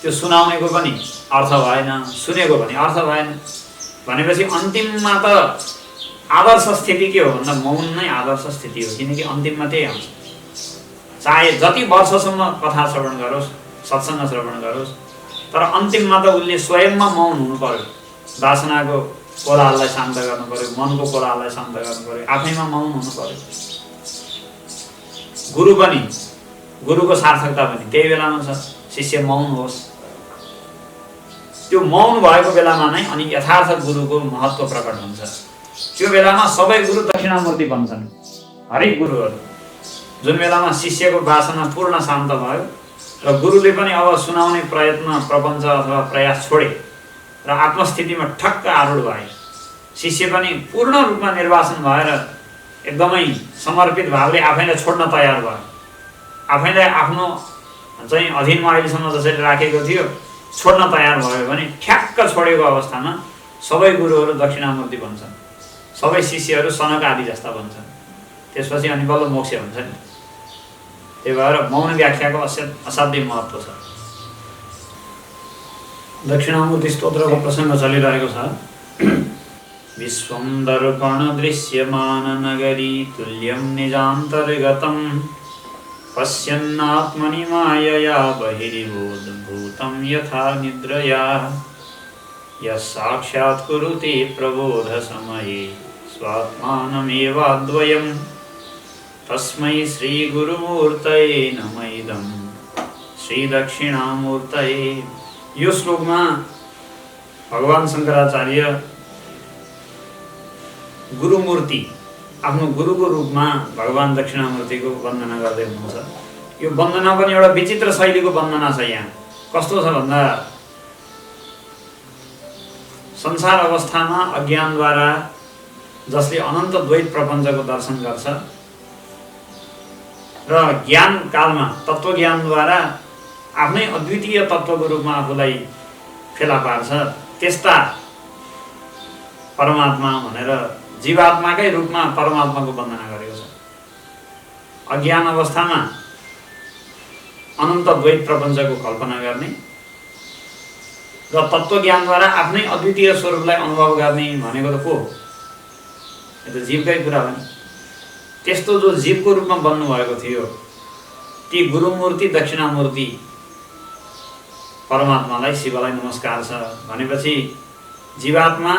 त्यो सुनाउनेको पनि अर्थ भएन, सुनेको पनि अर्थ भएन। भनेपछि अन्तिममा त आदर्श स्थिति के हो भन्दा मौन नै आदर्श स्थिति हो, किनकि अन्तिममा त्यही आउँछ। चाहे जति वर्षसम्म कथा श्रवण गरोस्, सत्सङ्ग श्रवण गरोस्, तर अन्तिममा त उसले स्वयंमा मौन हुनु पर्यो। वासनाको कोलाहललाई शान्त गर्नु पर्यो, मनको कोलाहललाई शान्त गर्नु पर्यो, आफैमा मौन हुनु पर्यो। गुरु पनि, गुरुको सार्थकता पनि त्यही बेलामा छ, शिष्य मौन होस्। त्यो मौन भएको बेलामा नै अनि यथार्थ गुरुको महत्त्व प्रकट हुन्छ। त्यो बेलामा सबै गुरु दक्षिणामूर्ति बन्छन्, हरेक गुरुहरू। जुन बेलामा शिष्यको वासना पूर्ण शान्त भयो र गुरुले पनि अब सुनाउने प्रयत्न, प्रपञ्च अथवा प्रयास छोडे र आत्मस्थितिमा ठक्क आरूढ भए, शिष्य पनि पूर्ण रूपमा निर्वासन भएर एकदमै समर्पित भावले आफैलाई छोड्न तयार भयो। आफैलाई आफ्नो चाहिँ अधीनमा अहिलेसम्म जसरी राखेको थियो छोड्न तयार भयो भने ठ्याक्क छोडेको अवस्थामा सबै गुरुहरू दक्षिणामूर्ति बन्छन्, सबै शिष्यहरू सनक आदि जस्ता बन्छन्। त्यसपछि अनि बल्ल मोक्ष हुन्छ नि। त्यही भएर मौन व्याख्याको असाध्यै महत्त्व छ। दक्षिणामूर्ति स्तोत्रको प्रसङ्ग चलिरहेको छ। विश्वं दर्पण दृश्यमान नगरी तुल्यं निजान्तर्गतं पश्यन्नात्मनि मायया बहिर्बोधभूतं यथा निद्रया यः साक्षात् कुरुते प्रबोधसमये स्वात्मानमेवाद्वयं तस्मै श्रीगुरुमूर्तये नमः इदं श्रीदक्षिणामूर्तये। यो श्लोकमा भगवान शङ्कराचार्य गुरुमूर्ति, आफ्नो गुरुको रूपमा भगवान दक्षिणामूर्तिको वन्दना गर्दै हुनुहुन्छ। यो वन्दना पनि एउटा विचित्र शैलीको वन्दना छ। यहाँ कस्तो छ भन्दा संसार अवस्थामा अज्ञानद्वारा जसले अनन्त द्वैत प्रपञ्चको दर्शन गर्छ र ज्ञान कालमा तत्त्वज्ञानद्वारा आफ्नै अद्वितीय तत्त्वको रूपमा आफूलाई फेला पार्छ, त्यस्ता परमात्मा भनेर जीवात्माकै रूपमा परमात्माको वन्दना गरेको छ। अज्ञान अवस्थामा अनन्त द्वैत प्रपञ्चको कल्पना गर्ने र तत्त्वज्ञानद्वारा आफ्नै अद्वितीय स्वरूपलाई अनुभव गर्ने भनेको त को हो? यो त जीवकै कुरा हो नि। त्यस्तो जो जीवको रूपमा बन्नुभएको थियो ती गुरुमूर्ति दक्षिणामूर्ति परमात्मालाई, शिवलाई नमस्कार छ भनेपछि जीवात्मा,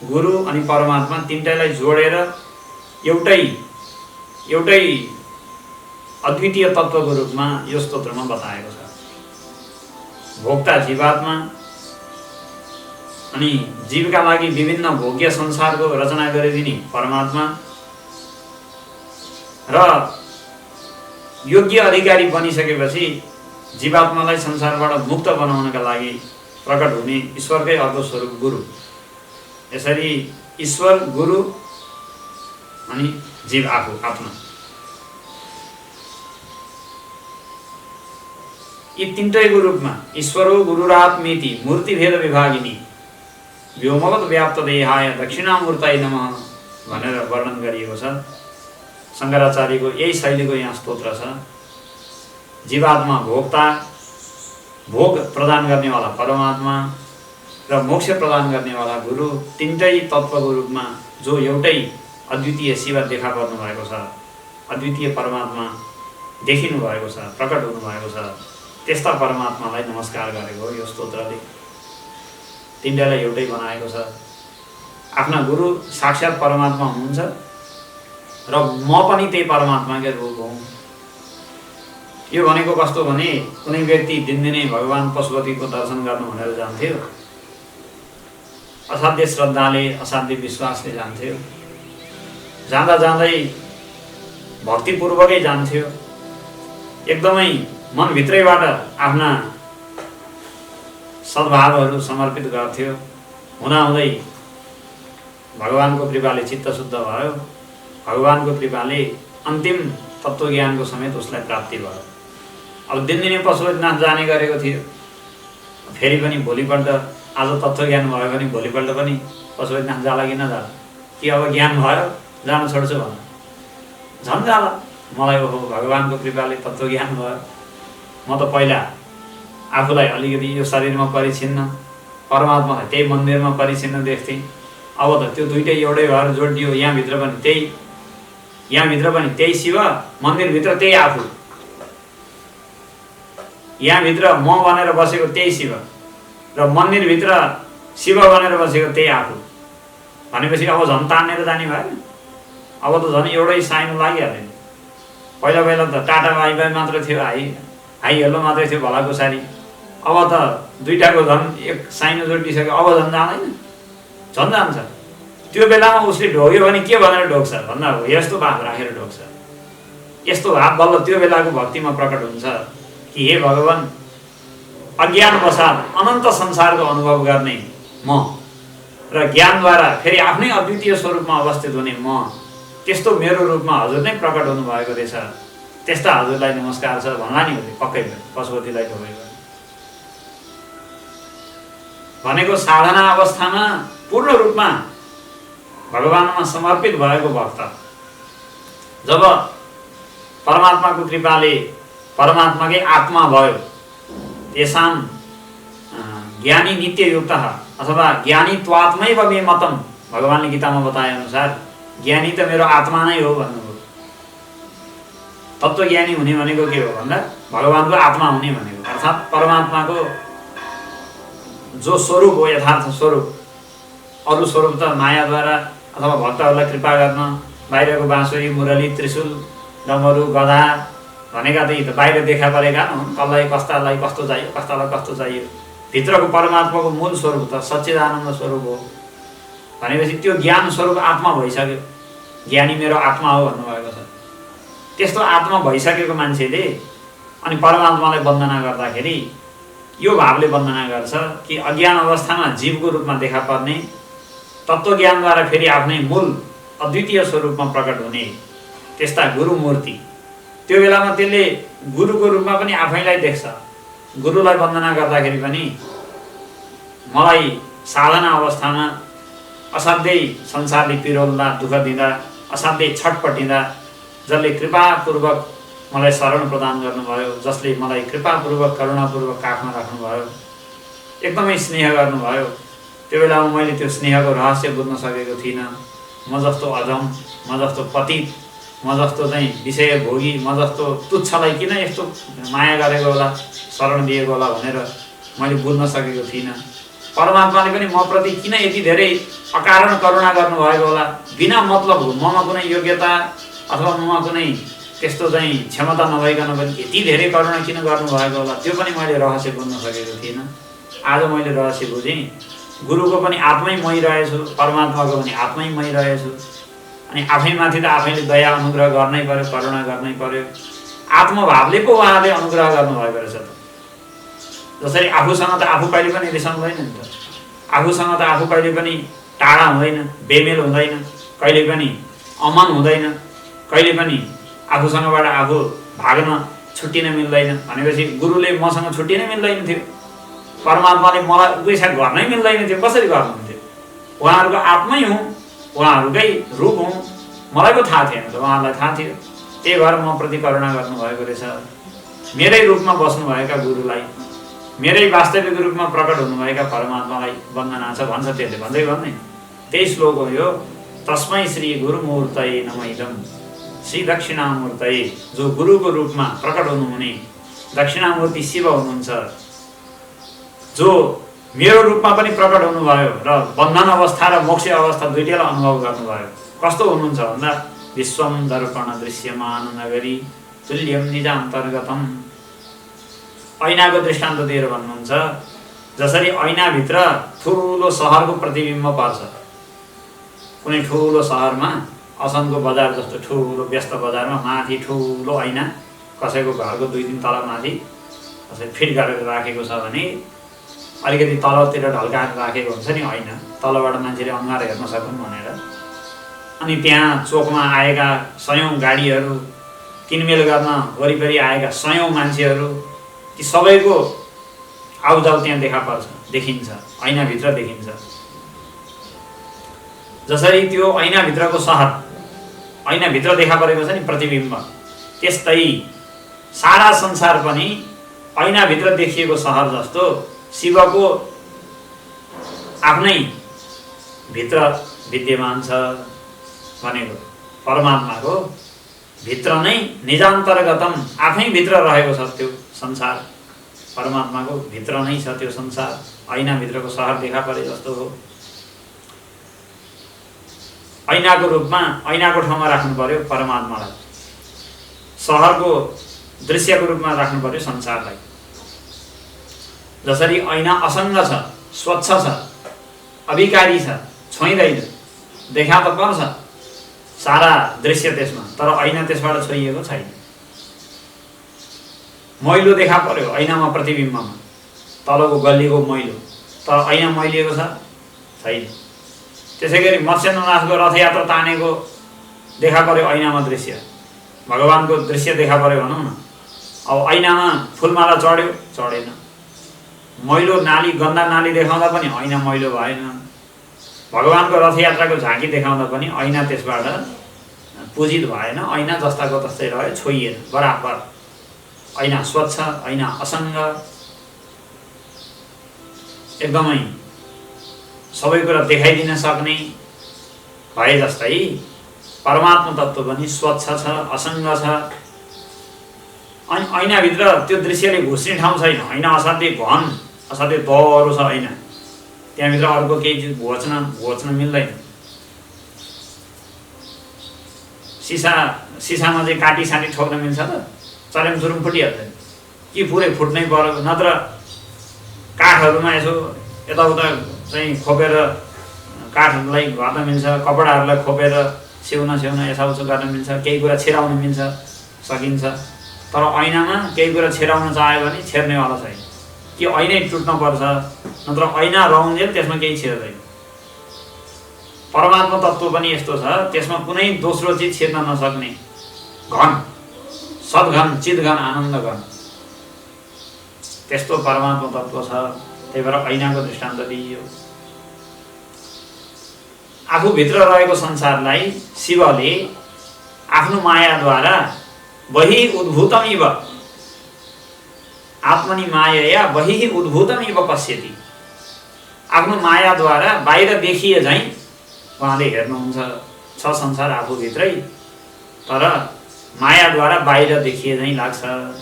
गुरु अनि परमात्मा तीनटैलाई जोडेर एउटै अद्वितीय तत्त्वको रूपमा यो स्तोत्रमा बताएको छ। भोक्ता जीवात्मा अनि जीवका लागि विभिन्न भोग्य संसारको रचना गरिदिने परमात्मा र योग्य अधिकारी बनिसकेपछि जीवात्मालाई संसारबाट मुक्त बनाउनका लागि प्रकट हुने ईश्वरकै अर्को स्वरूप गुरु। यसरी ईश्वर, गुरु अनि जीव आफू, आत्मा, यी तीनटैको रूपमा ईश्वरो गुरुरात्मेति मूर्तिभेद विभागिनी व्योमवत् व्याप्त देहाय दक्षिणामूर्तये नमः भनेर वर्णन गरिएको छ। शङ्कराचार्यको यही शैलीको यहाँ स्तोत्र छ। जीवात्मा भोक्ता, भोग प्रदान गर्नेवाला परमात्मा र मोक्ष प्रदान गर्नेवाला गुरु, तीनटै तत्त्वको रूपमा जो एउटै अद्वितीय शिव देखा पर्नु भएको छ, अद्वितीय परमात्मा देखिनु भएको छ, प्रकट हुनुभएको छ, त्यस्ता परमात्मालाई नमस्कार गरेको यो स्तोत्रले। तीनटैलाई एउटै बनाएको छ। आफ्ना गुरु साक्षात् परमात्मा हुनुहुन्छ र म पनि त्यही परमात्माकै रूप हुँ। यो भनेको कस्तो भने कुनै व्यक्ति दिनदिनै भगवान पशुपतिको दर्शन गर्नु भनेर जान्थ्यो, असाध्य श्रद्धाले, असाध्य विश्वासले जान्थ्यो। जाँदा जाँदै भक्तिपूर्वकै जान्थ्यो, एकदमै मनभित्रैबाट आफ्ना सद्भावहरू समर्पित गर्थ्यो। हुँदाहुँदै भगवानको कृपाले चित्त शुद्ध भयो। भगवानको कृपाले अन्तिम तत्त्वज्ञानको समेत उसलाई प्राप्ति भयो। अब दिनदिनै पशुपतिनाथ जाने गरेको थियो, फेरि पनि भोलिपल्ट आज तत्त्वज्ञान भयो भने भोलिपल्ट पनि पशुपतिनाथ जाला कि नजाला, कि अब ज्ञान भयो जान छोड्छु भन्न, झन् जाला। मलाई ओहो भगवानको कृपाले तत्त्वज्ञान भयो, म त पहिला आफूलाई अलिकति यो शरीरमा परिच्छिन्न, परमात्मालाई त्यही मन्दिरमा परिच्छिन्न देख्थेँ। अब त त्यो दुइटै एउटै भएर जोडियो। यहाँभित्र पनि त्यही शिव, मन्दिरभित्र त्यही आफू, यहाँभित्र म भनेर बसेको त्यही शिव र मन्दिरभित्र शिव भनेर बसेको त्यही आफू भनेपछि अब झन् तानेर जाने भएन। अब त झन् एउटै साइनो लागिहाल्यो। पहिला त टाटा बाई मात्र थियो, हाई हेलो मात्रै थियो भलाको सारी। अब त दुईटाको झन् एक साइनो जोडिसक्यो, अब झन् जाँदैन, झन् जान्छ। त्यो बेलामा उसले ढोग्यो भने के भनेर ढोग्छ भन्दा हो यस्तो भाव राखेर ढोग्छ। यस्तो भाव बल्ल त्यो बेलाको भक्तिमा प्रकट हुन्छ कि हे भगवान, अज्ञानवशात अनन्त संसारको अनुभव गर्ने म र ज्ञानद्वारा फेरि आफ्नै अद्वितीय स्वरूपमा अवस्थित हुने म, त्यस्तो मेरो रूपमा हजुर नै प्रकट हुनुभएको रहेछ। त्यस्ता हजुरलाई नमस्कार छ भन्ला नि उसले पक्कै पनि पशुपतिलाई ढोगेको भनेको साधना अवस्थामा पूर्ण रूपमा भगवानमा समर्पित भएको भक्त जब परमात्माको कृपाले परमात्माकै आत्मा भयो, तेषां ज्ञानी नित्ययुक्त अथवा ज्ञानी त्वात्मैव मे मतम, भगवानले गीतामा बताए अनुसार ज्ञानी त मेरो आत्मा नै हो भन्नुभयो। तत्त्वज्ञानी हुने भनेको के हो भन्दा भगवानको आत्मा हुने भनेको, अर्थात् परमात्माको जो स्वरूप हो, यथार्थ स्वरूप। अरू स्वरूप त मायाद्वारा अथवा भक्तहरूलाई कृपा गर्न बाहिरको बाँसुरी, मुरली, त्रिशूल, डमरू, गधा भनेका त बाहिर देखा परेका हुन्। कसलाई कस्तालाई कस्तो चाहियो, कस्तालाई कस्तो चाहियो। भित्रको परमात्माको मूल स्वरूप त सच्चिदानन्द स्वरूप हो भनेपछि त्यो ज्ञान स्वरूप आत्मा भइसक्यो। ज्ञानी मेरो आत्मा हो भन्नुभएको छ। त्यस्तो आत्मा भइसकेको मान्छेले अनि परमात्मालाई वन्दना गर्दाखेरि यो भावले वन्दना गर्छ कि अज्ञान अवस्थामा जीवको रूपमा देखा पर्ने, तत्त्वज्ञानद्वारा फेरि आफ्नै मूल अद्वितीय स्वरूपमा प्रकट हुने त्यस्ता गुरुमूर्ति। त्यो बेलामा त्यसले गुरुको रूपमा पनि आफैलाई देख्छ। गुरुलाई वन्दना गर्दाखेरि पनि मलाई साधना अवस्थामा असाध्यै संसारले पिरोल्दा, दुःख दिँदा, असाध्यै छटपटिँदा जसले कृपापूर्वक मलाई शरण प्रदान गर्नुभयो, जसले मलाई कृपापूर्वक करुणापूर्वक काखमा राख्नुभयो, एकदमै स्नेह गर्नुभयो, त्यो बेलामा मैले त्यो स्नेहको रहस्य बुझ्न सकेको थिइनँ। म जस्तो अधम, म जस्तो पतित, म जस्तो चाहिँ विषय भोगी, म जस्तो तुच्छलाई किन यस्तो माया गरेको होला, शरण दिएको होला भनेर मैले बुझ्न सकेको थिइनँ। परमात्माले पनि म प्रति किन यति धेरै अकारण करुणा गर्नुभएको होला, बिना मतलब ममा कुनै योग्यता अथवा ममा कुनै त्यस्तो चाहिँ क्षमता नभइकन पनि यति धेरै करुणा किन गर्नुभएको होला, त्यो पनि मैले रहस्य बुझ्न सकेको थिइनँ। आज मैले रहस्य बुझेँ। गुरुको पनि आत्मै मै रहेछु, परमात्माको पनि आत्मै मै रहेछु। अनि आफैमाथि त आफैले दया अनुग्रह गर्नै पर्यो, करुणा गर्नै पर्यो। आत्मभावले पो उहाँले अनुग्रह गर्नुभएको रहेछ त। जसरी आफूसँग त आफू कहिले पनि रिसाउँदैन नि त, आफूसँग त आफू कहिले पनि टाढा हुँदैन, बेमेल हुँदैन, कहिले पनि अमन हुँदैन, कहिले पनि आफूसँगबाट आफू भाग्न छुट्टिन मिल्दैन। भनेपछि गुरुले मसँग छुट्टिनै मिल्दैन थियो, परमात्माले मलाई उपैसा गर्नै मिल्दैन थियो, कसरी गर्नुहुन्थ्यो? उहाँहरूको आत्मै हुँ, उहाँहरूकै रूप हुँ, मलाई पो थाहा थिएन त, उहाँलाई थाहा थियो। त्यही भएर म प्रति करुणा गर्नुभएको रहेछ। मेरै रूपमा बस्नुभएका गुरुलाई, मेरै वास्तविक रूपमा प्रकट हुनुभएका परमात्मालाई वन्दना छ भन्छ। त्यसले भन्दै भन्दैन, त्यही श्लोक हो यो। तस्मै श्री गुरुमूर्तये नमः इदं, श्री दक्षिणामूर्तये, जो गुरुको रूपमा प्रकट हुनुहुने दक्षिणामूर्ति शिव हुनुहुन्छ, जो मेरो रूपमा पनि प्रकट हुनुभयो र बन्धन अवस्था र मोक्ष अवस्था दुईटैलाई अनुभव गर्नुभयो। कस्तो हुनुहुन्छ भन्दा विश्वम दर्पण दृश्यमान नगरी तुल्यम निजान्तर्गतम। ऐनाको दृष्टान्त दिएर भन्नुहुन्छ, जसरी ऐनाभित्र ठुलो सहरको प्रतिबिम्ब पर्छ। कुनै ठुलो सहरमा असनको बजार जस्तो ठुलो व्यस्त बजारमा माथि ठुलो ऐना कसैको घरको 2-3 तला माथि कसै फिट गरेर राखेको छ भने अलिकति तलतिर ढल्काएर राखेको हुन्छ नि ऐना, तलबाट मान्छेले अनुहार हेर्न सकुन् भनेर। अनि त्यहाँ चोकमा आएका सयौं गाडीहरू किनमेल गर्न वरिपरि आएका सयौं मान्छेहरू, ती सबैको आउजाउ त्यहाँ देखिन्छ, ऐनाभित्र देखिन्छ। जसरी त्यो ऐनाभित्रको सहर, ऐनाभित्र देखा परेको छ नि प्रतिबिम्ब, त्यस्तै सारा संसार पनि ऐनाभित्र देखिएको सहर जस्तो शिवको आफ्नै भित्र विद्यमान छ भनेको। परमात्माको भित्र नै निजान्तर्गतम आफै भित्र रहेको छ त्यो संसार, परमात्माको भित्र नै छ त्यो संसार, ऐनाभित्रको सहर देखा परे जस्तो हो। ऐनाको रूपमा, ऐनाको ठाउँमा राख्नु पर्यो परमात्मालाई, सहरको दृश्यको रूपमा राख्नु पर्यो संसारलाई। जसरी ऐना असङ्ग छ, स्वच्छ छ, अभिकारी छ, छोइँदैन, देखा त पर्छ सारा दृश्य त्यसमा, तर ऐना त्यसबाट छोइएको छैन। मैलो देखा पर्यो ऐनामा, प्रतिबिम्बमा, तलको गल्लीको मैलो, तर ऐना मैलिएको छ छैन। त्यसैगरी मत्स्यनाथको रथयात्रा तानेको देखा पर्यो ऐनामा दृश्य, भगवानको दृश्य देखा पर्यो भनौँ न। अब ऐनामा फुलमाला चढ्यो, चढेन। मैलो नाली, गन्दा नाली देखाउँदा पनि ऐना मैलो भएन। भगवानको रथयात्राको झाँकी देखाउँदा पनि ऐना त्यसबाट पूजित भएन, ऐना जस्ताको तस्तै रह्यो, छोइएन, बराबर। ऐना स्वच्छ, ऐना असङ्ग, एकदमै सबै कुरा देखाइदिन सक्ने भए जस्तै परमात्मा तत्त्व पनि स्वच्छ छ, असङ्ग छ। अनि ऐनाभित्र त्यो दृश्यले घुस्ने ठाउँ छैन। ऐना असाध्यै घन, असाध्यै दह्रो छ ऐना, त्यहाँभित्र अर्को केही चिज घोच्न मिल्दैन। सिसामा चाहिँ काटी साटी ठोक्न मिल्छ त? चरेमचुरुम फुटिहाल्छ कि पुरै फुट्नै पर्यो। नत्र काठहरूमा यसो यताउता चाहिँ खोपेर काठहरूलाई गर्न मिल्छ, कपडाहरूलाई खोपेर स्याउन यसाउसो गर्न मिल्छ, केही कुरा छिराउन मिल्छ, सकिन्छ। तर ऐनामा केही कुरा छिराउन चाह्यो भने छेर्नेवाला छैन, कि ऐनै टुट्न पर्छ, नत्र ऐना रहउन्जेल त्यसमा केही छिर्दैन। परमात्मा तत्त्व पनि यस्तो छ, त्यसमा कुनै दोस्रो चिज छिर्न नसक्ने, घन, सद्घन, चितघन, आनन्दघन, त्यस्तो परमात्मा तत्त्व छ। त्यही भएर ऐनाको दृष्टान्त दिइयो। आफूभित्र रहेको संसारलाई शिवले आफ्नो मायाद्वारा बहि उद्भूतमिव, आत्मनि मायया बहि उद्भूतमिव पश्यति, आफ्नो मायाद्वारा बाहिर देखिए झैँ उहाँले हेर्नुहुन्छ। छ संसार आफूभित्रै, तर मायाद्वारा बाहिर देखिए झैँ लाग्छ।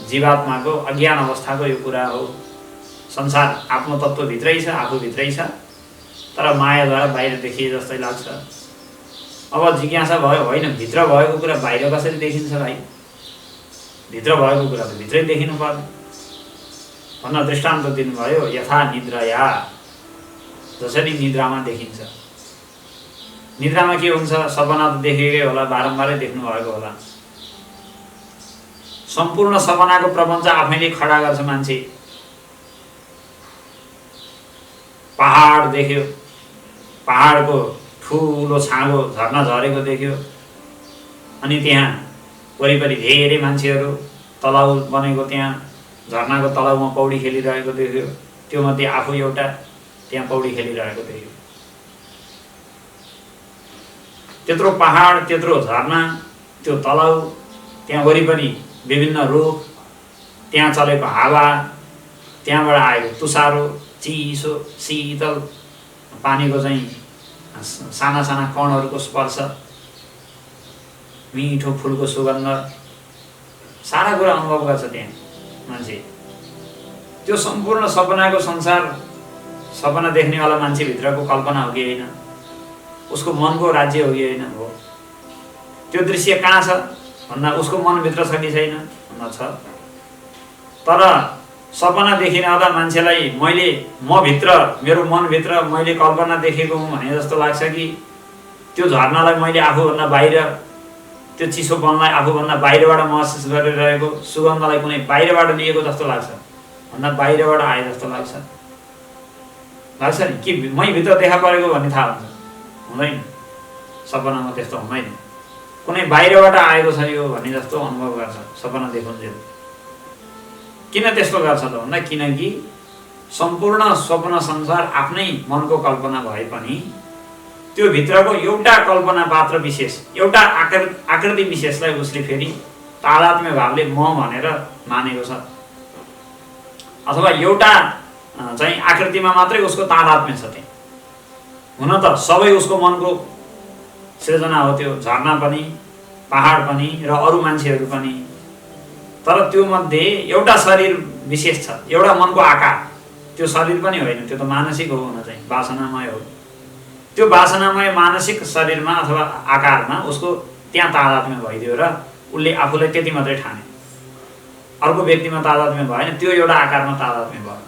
जीवात्माको अज्ञान अवस्थाको यो कुरा हो। संसार आत्मतत्त्वभित्रै छ, आफूभित्रै छ, तर मायाद्वारा बाहिर देखिए जस्तै लाग्छ। अब जिज्ञासा भयो, होइन भित्र भएको कुरा बाहिर कसरी देखिन्छ भाइ? भित्र भएको कुरा त भित्रै देखिनु पर्ने भन्न दृष्टान्त दिनुभयो। यथा निद्रया, जसरी निद्रामा देखिन्छ। निद्रामा के हुन्छ? सपना त देखेकै होला, बारम्बारै देख्नु भएको होला। सम्पूर्ण सपनाको प्रपञ्च आफैले खडा गर्छ मान्छे। पहाड देख्यो, पहाडको ठुलो छाँगो झर्ना झरेको देख्यो, अनि त्यहाँ वरिपरि धेरै मान्छेहरू, तलाउ बनेको, त्यहाँ झर्नाको तलाउमा पौडी खेलिरहेको देख्यो। त्यो मध्ये आफू एउटा त्यहाँ पौडी खेलिरहेको देख्यो। त्यत्रो पहाड, त्यत्रो झर्ना, त्यो तलाउ, त्यहाँ वरिपरि विभिन्न रुख, त्यहाँ चलेको हावा, त्यहाँबाट आएको तुसारो, चिसो, शीतल पानीको चाहिँ साना साना कणहरूको स्पर्श, मिठो फुलको सुगन्ध, सारा कुरा अनुभव गर्छ त्यहाँ मान्छे। त्यो सम्पूर्ण सपनाको संसार, सपना देख्नेवाला मान्छेभित्रको कल्पना हो कि होइन? उसको मनको राज्य हो कि होइन? हो। त्यो दृश्य कहाँ छ भन्दा उसको मनभित्र छ कि छैन भन्दा छ। तर सपना देखिरहँदा मान्छेलाई म भित्र, मेरो मनभित्र मैले कल्पना देखेको हुँ भने जस्तो लाग्छ कि त्यो झर्नालाई मैले आफूभन्दा बाहिर, त्यो चिसोपनलाई आफूभन्दा बाहिरबाट महसुस गरिरहेको, सुगन्धलाई कुनै बाहिरबाट लिएको जस्तो लाग्छ भन्दा बाहिरबाट आए जस्तो लाग्छ नि। कि मै भित्र देखा परेको भन्ने थाहा हुन्छ? हुँदैन। सपनामा त्यस्तो हुँदैन। कुनै बाहिरबाट आएको छ यो भन्ने जस्तो अनुभव गर्छ सपना देखुन्जेल। किन त्यस्तो गर्छ त भन्दा किनकि सम्पूर्ण स्वप्न संसार आफ्नै मनको कल्पना भए पनि त्यो भित्रको एउटा कल्पना पात्र विशेष, एउटा आकृति विशेषलाई उसले फेरि तादात्म्य भावले म भनेर मानेको छ, अथवा एउटा चाहिँ आकृतिमा मात्रै उसको तादात्म्य छ। त्यहाँ हुन त सबै उसको मनको सृजना हो, त्यो झरना पनि, पहाड पनि र अरू मान्छेहरू पनि। तर त्यो मध्ये एउटा शरीर विशेष छ, एउटा मनको आकार, त्यो शरीर पनि होइन, त्यो त मानसिक हो, हुन चाहिँ वासनामय हो। त्यो वासनामय मानसिक शरीरमा अथवा आकारमा उसको त्यहाँ तादात्म्य भइदियो र उसले आफूलाई त्यति मात्रै ठाने। अर्को व्यक्तिमा तादात्म्य भएन, त्यो एउटा आकारमा तादात्म्य भयो।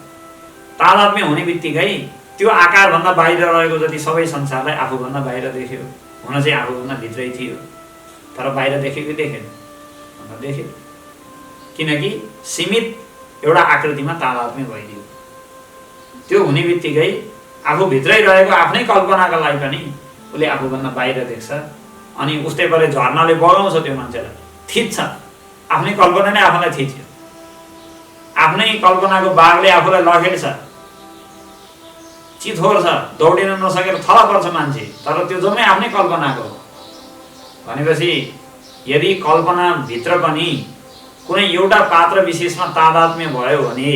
तादात्म्य हुने बित्तिकै त्यो आकारभन्दा बाहिर रहेको जति सबै संसारलाई आफूभन्दा बाहिर देख्यो। हुन चाहिँ आफूभन्दा भित्रै थियो, तर बाहिर देख्यो कि देखेन? देख्यो, किनकि सीमित एउटा आकृतिमा तादात्म्य भइदियो। त्यो हुने बित्तिकै आफूभित्रै रहेको आफ्नै कल्पनाका लागि पनि उसले आफूभन्दा बाहिर देख्छ। अनि उस्तै गरी झर्नाले बगाउँछ त्यो मान्छेलाई, थिच्छ, आफ्नै कल्पना नै आफूलाई थिच्यो, आफ्नै कल्पनाको बाघले आफूलाई लखेट्छ, चिथोर्छ, दौडिन नसकेर थला पर्छ मान्छे, तर त्यो जम्मै आफ्नै कल्पनाको हो। भनेपछि यदि कल्पनाभित्र पनि कुनै एउटा पात्र विशेषमा तादात्म्य भयो भने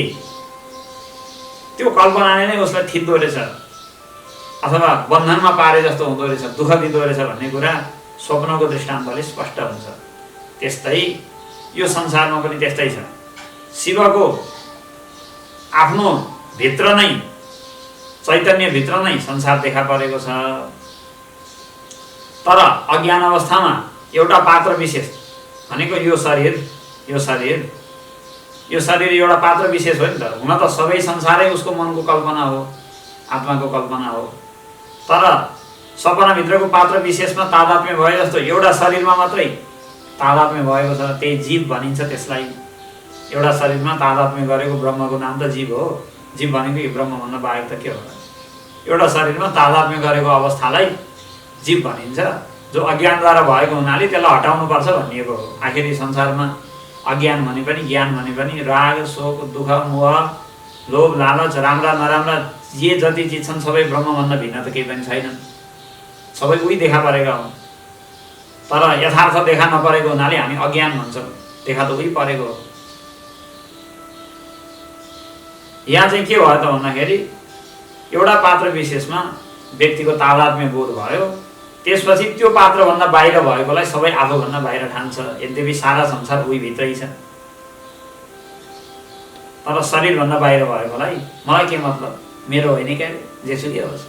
त्यो कल्पनाले नै उसलाई थिच्दो रहेछ अथवा बन्धनमा पारे जस्तो हुँदो रहेछ, दुःख दिँदो रहेछ भन्ने कुरा स्वप्नको दृष्टान्तले स्पष्ट हुन्छ। त्यस्तै यो संसारमा पनि त्यस्तै छ। शिवको आफ्नो भित्र नै, चैतन्यभित्र नै संसार देखा परेको छ, तर अज्ञान अवस्थामा एउटा पात्र विशेष भनेको यो शरीर एउटा पात्र विशेष हो नि त। हुन त सबै संसारै उसको मनको कल्पना हो, आत्माको कल्पना हो, तर सपनाभित्रको पात्र विशेषमा तादात्म्य भए जस्तो एउटा शरीरमा मात्रै तादात्म्य भएको छ, त्यही जीव भनिन्छ त्यसलाई। एउटा शरीरमा तादात्म्य गरेको ब्रह्मको नाम त जीव हो। जीव भनेको यो ब्रह्मभन्दा बाहेक त के होला? एउटा शरीरमा तादात्म्य गरेको अवस्थालाई जीव भनिन्छ, जो अज्ञानद्वारा भएको हुनाले त्यसलाई हटाउनुपर्छ भनिएको हो। आखिर संसारमा अज्ञान भने पनि, ज्ञान भने पनि, राग, शोक, दुःख, मोह, लोभ, लालच, राम्रा नराम्रा जे जति चिज छन् सबै ब्रह्मभन्दा भिन्न त केही पनि छैनन्, सबै उही देखा परेका हुन्। तर यथार्थ देखा नपरेको हुनाले हामी अज्ञान भन्छौँ, देखा त उही परेको हो। यहाँ चाहिँ के भयो त भन्दाखेरि एउटा पात्र विशेषमा व्यक्तिको तादात्म्य बोध भयो, त्यसपछि त्यो पात्रभन्दा बाहिर भएकोलाई सबै आफूभन्दा बाहिर ठान्छ। यद्यपि सारा संसार उही भित्रै छ, तर शरीरभन्दा बाहिर भएकोलाई मलाई के मतलब, मेरो होइन क्या, जेसुकै होस्।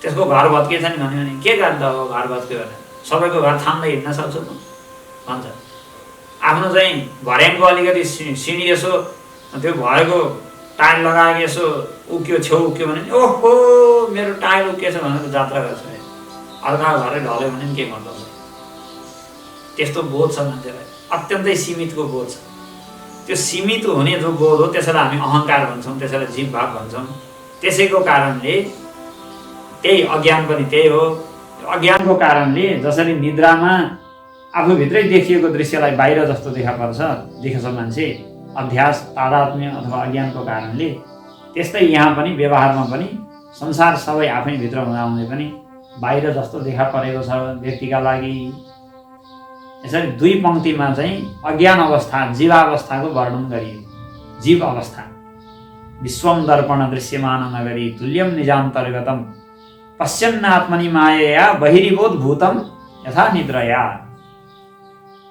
त्यसको घर भत्के छ नि भन्यो भने के गर्छ अब? घर भत्क्यो भने सबैको घर थाम्दै हिँड्न सक्छु म भन्छ। आफ्नो चाहिँ भर्याङको अलिकति सिँढी यसो त्यो भएको टाइल लगाएको यसो उक्यो, छेउ उक्यो भने ओहो मेरो टाइल उक्किएछ भनेर जात्रा गर्छ। अर्काको घरै ढल्यो भने पनि के मतलब छ? त्यस्तो बोध छ मान्छेलाई, अत्यन्तै सीमितको बोध छ। त्यो सीमित हुने जो बोध हो त्यसैलाई हामी अहङ्कार भन्छौँ, त्यसैलाई जीव भाव भन्छौँ। त्यसैको कारणले त्यही अज्ञान पनि त्यही हो। अज्ञानको कारणले जसरी निद्रामा आफूभित्रै देखिएको दृश्यलाई बाहिर जस्तो देखा पर्छ, देखेछ मान्छे, अभ्यास, तादात्म्य अथवा अज्ञानको कारणले, त्यस्तै यहाँ पनि व्यवहारमा पनि संसार सबै आफै भित्र हुँदाहुँदै पनि बाहिर जस्तो देखा परेको छ व्यक्तिका लागि। यसरी दुई पंक्तिमा चाहिँ अज्ञान अवस्था, जीवावस्थाको वर्णन गरियो। जीव अवस्था, विश्वम दर्पण दृश्यमान नगरी तुल्यम निजान्तर्गतम पश्यन्नात्मनि मायया बहिरीभूत भूतम यथा निद्रया।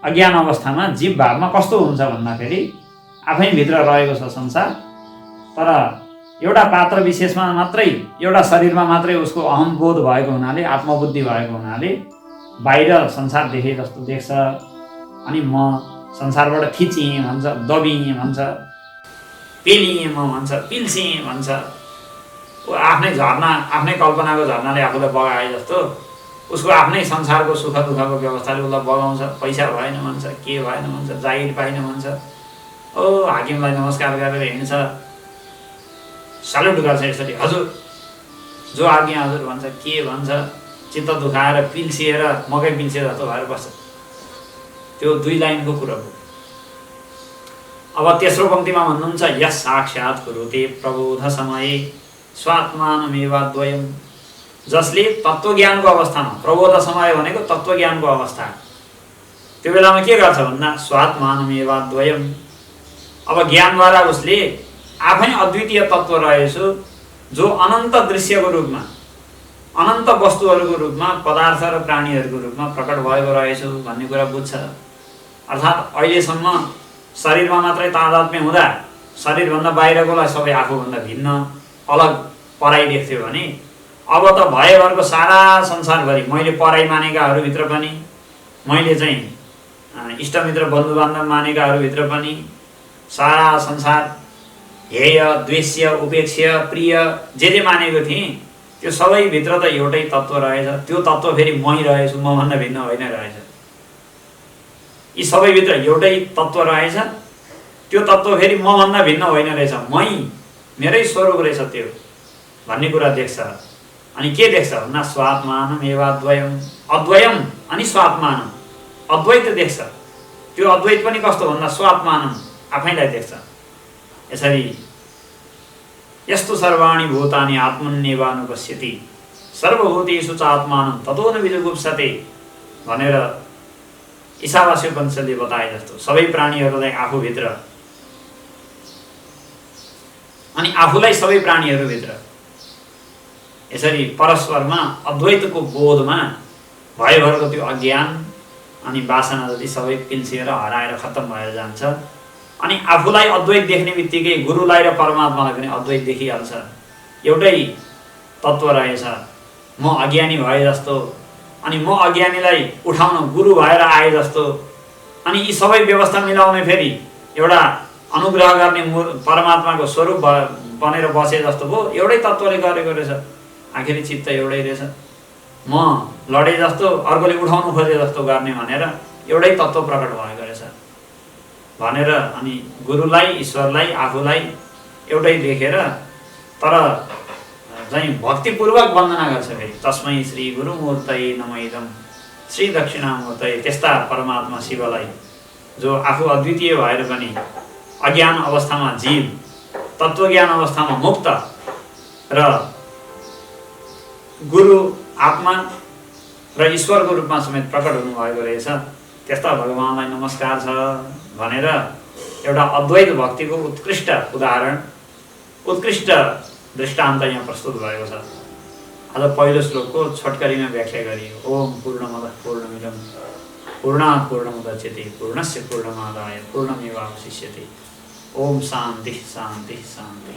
अज्ञान अवस्थामा जीव भावमा कस्तो हुन्छ भन्दाखेरि आफै भित्र रहेको छ संसार, तर एउटा पात्र विशेषमा मात्रै, एउटा शरीरमा मात्रै उसको अहम बोध भएको हुनाले, आत्मबुद्धि भएको हुनाले बाहिर संसार देखे जस्तो देख्छ। अनि म संसारबाट थिचिएँ भन्छ, दबिएँ भन्छ, पेलिएँ म भन्छ, पिल्सिएँ भन्छ। आफ्नै झरना, आफ्नै कल्पनाको झरनाले आफूलाई बगाए जस्तो उसको आफ्नै संसारको सुख दुःखको व्यवस्थाले उसलाई बगाउँछ। पैसा भएन भन्छ, के भएन भन्छ, जागिर पाइन भन्छ, ओ हाकिमलाई नमस्कार गरेर हिँड्छ, सल्युट गर्छ यसरी, हजुर जो आज्ञा हजुर भन्छ, के भन्छ, चित्त दुखाएर पिल्सिएर मकै पिल्से जस्तो भएर बस्छ। त्यो 2 लाइनको कुरा हो। अब तेस्रो पंक्तिमा भन्नुहुन्छ यस साक्षात् कुरुते प्रबोध समय स्वात्मानमेवाद्वयम्, जसले तत्त्वज्ञानको अवस्थामा, प्रबोध समय भनेको तत्त्वज्ञानको अवस्था, त्यो बेलामा के गर्छ भन्दा स्वात्मानमेवाद्वयम्। अब ज्ञानद्वारा उसले आफै अद्वितीय तत्त्व रहेछु, जो अनन्त दृश्यको रूपमा, अनन्त वस्तुहरूको रूपमा, पदार्थ र प्राणीहरूको रूपमा प्रकट भएको रहेछु भन्ने कुरा बुझ्छ। अर्थात् अहिलेसम्म शरीरमा मात्रै तादात्म्य हुँदा शरीरभन्दा बाहिरकोलाई सबै आफूभन्दा भिन्न अलग पराई देख्थ्यो भने अब त भएभरको सारा संसारभरि मैले पराई मानेकाहरूभित्र पनि, मैले चाहिँ इष्टमित्र बन्धुबान्धव मानेकाहरूभित्र पनि सारा संसार हेय द्वेष्य उपेक्ष्य प्रिय जे मानेको थिएँ त्यो सबैभित्र त एउटै तत्त्व रहेछ। त्यो तत्त्व फेरि मै रहेछु, मभन्दा भिन्न होइन रहेछ। यी सबैभित्र एउटै तत्त्व रहेछ, त्यो तत्त्व फेरि मभन्दा भिन्न होइन रहेछ, मै मेरै स्वरूप रहेछ त्यो भन्ने कुरा देख्छ। अनि के देख्छ भन्दा स्वात्मानम् एवाद्वयम्, अद्वयम् अनि स्वात्मानम्, अद्वैत देख्छ। त्यो अद्वैत पनि कस्तो भन्दा स्वात्मानम्, आफैलाई देख्छ। यसरी यस्तु सर्वाणि भूतानि आत्मन्येवानुपश्यति सर्वभूतेषु च आत्मानं ततो न विजुगुप्सते भनेर ईशावास्योपनिषदले बताए जस्तो सबै प्राणीहरूलाई आफूभित्र अनि आफूलाई सबै प्राणीहरूभित्र यसरी परस्परमा अद्वैतको बोधमा भएभरको त्यो अज्ञान अनि वासना जति सबै पिल्सिएर हराएर खत्तम भएर जान्छ। अनि आफूलाई अद्वैत देख्ने बित्तिकै गुरुलाई र परमात्मालाई पनि अद्वैत देखिहाल्छ। एउटै तत्त्व रहेछ, म अज्ञानी भए जस्तो अनि म अज्ञानीलाई उठाउन गुरु भएर आए जस्तो, अनि यी सबै व्यवस्था मिलाउने फेरि एउटा अनुग्रह गर्ने परमात्माको स्वरूप बनेर बसे जस्तो भयो। एउटै तत्त्वले गरेको रहेछ, आखिरी चित्त एउटै रहेछ। म लडे जस्तो अर्कोले उठाउनु खोजे जस्तो गर्ने भनेर एउटै तत्त्व प्रकट भएको रहेछ भनेर अनि गुरुलाई ईश्वरलाई आफूलाई एउटै देखेर तर चाहिँ भक्तिपूर्वक वन्दना गर्छ। फेरि तस्मै श्री गुरुमूर्तये नमः श्री दक्षिणामूर्तये, त्यस्ता परमात्मा शिवलाई जो आफू अद्वितीय भएर पनि अज्ञान अवस्थामा जीव, तत्त्वज्ञान अवस्थामा मुक्त र गुरु आत्मा र ईश्वरको रूपमा समेत प्रकट हुनुभएको रहेछ, त्यस्ता भगवानलाई नमस्कार छ भनेर एउटा अद्वैत भक्तिको उत्कृष्ट उदाहरण, उत्कृष्ट दृष्टान्त यहाँ प्रस्तुत भएको छ। आज पहिलो श्लोकको छोटकरीमा व्याख्या गरियो। ओम पूर्णमदः पूर्णमिदं पूर्णात् पूर्णमुदच्यते पूर्णस्य पूर्णमादाय पूर्णमेवावशिष्यते। ओम शान्ति शान्ति शान्ति।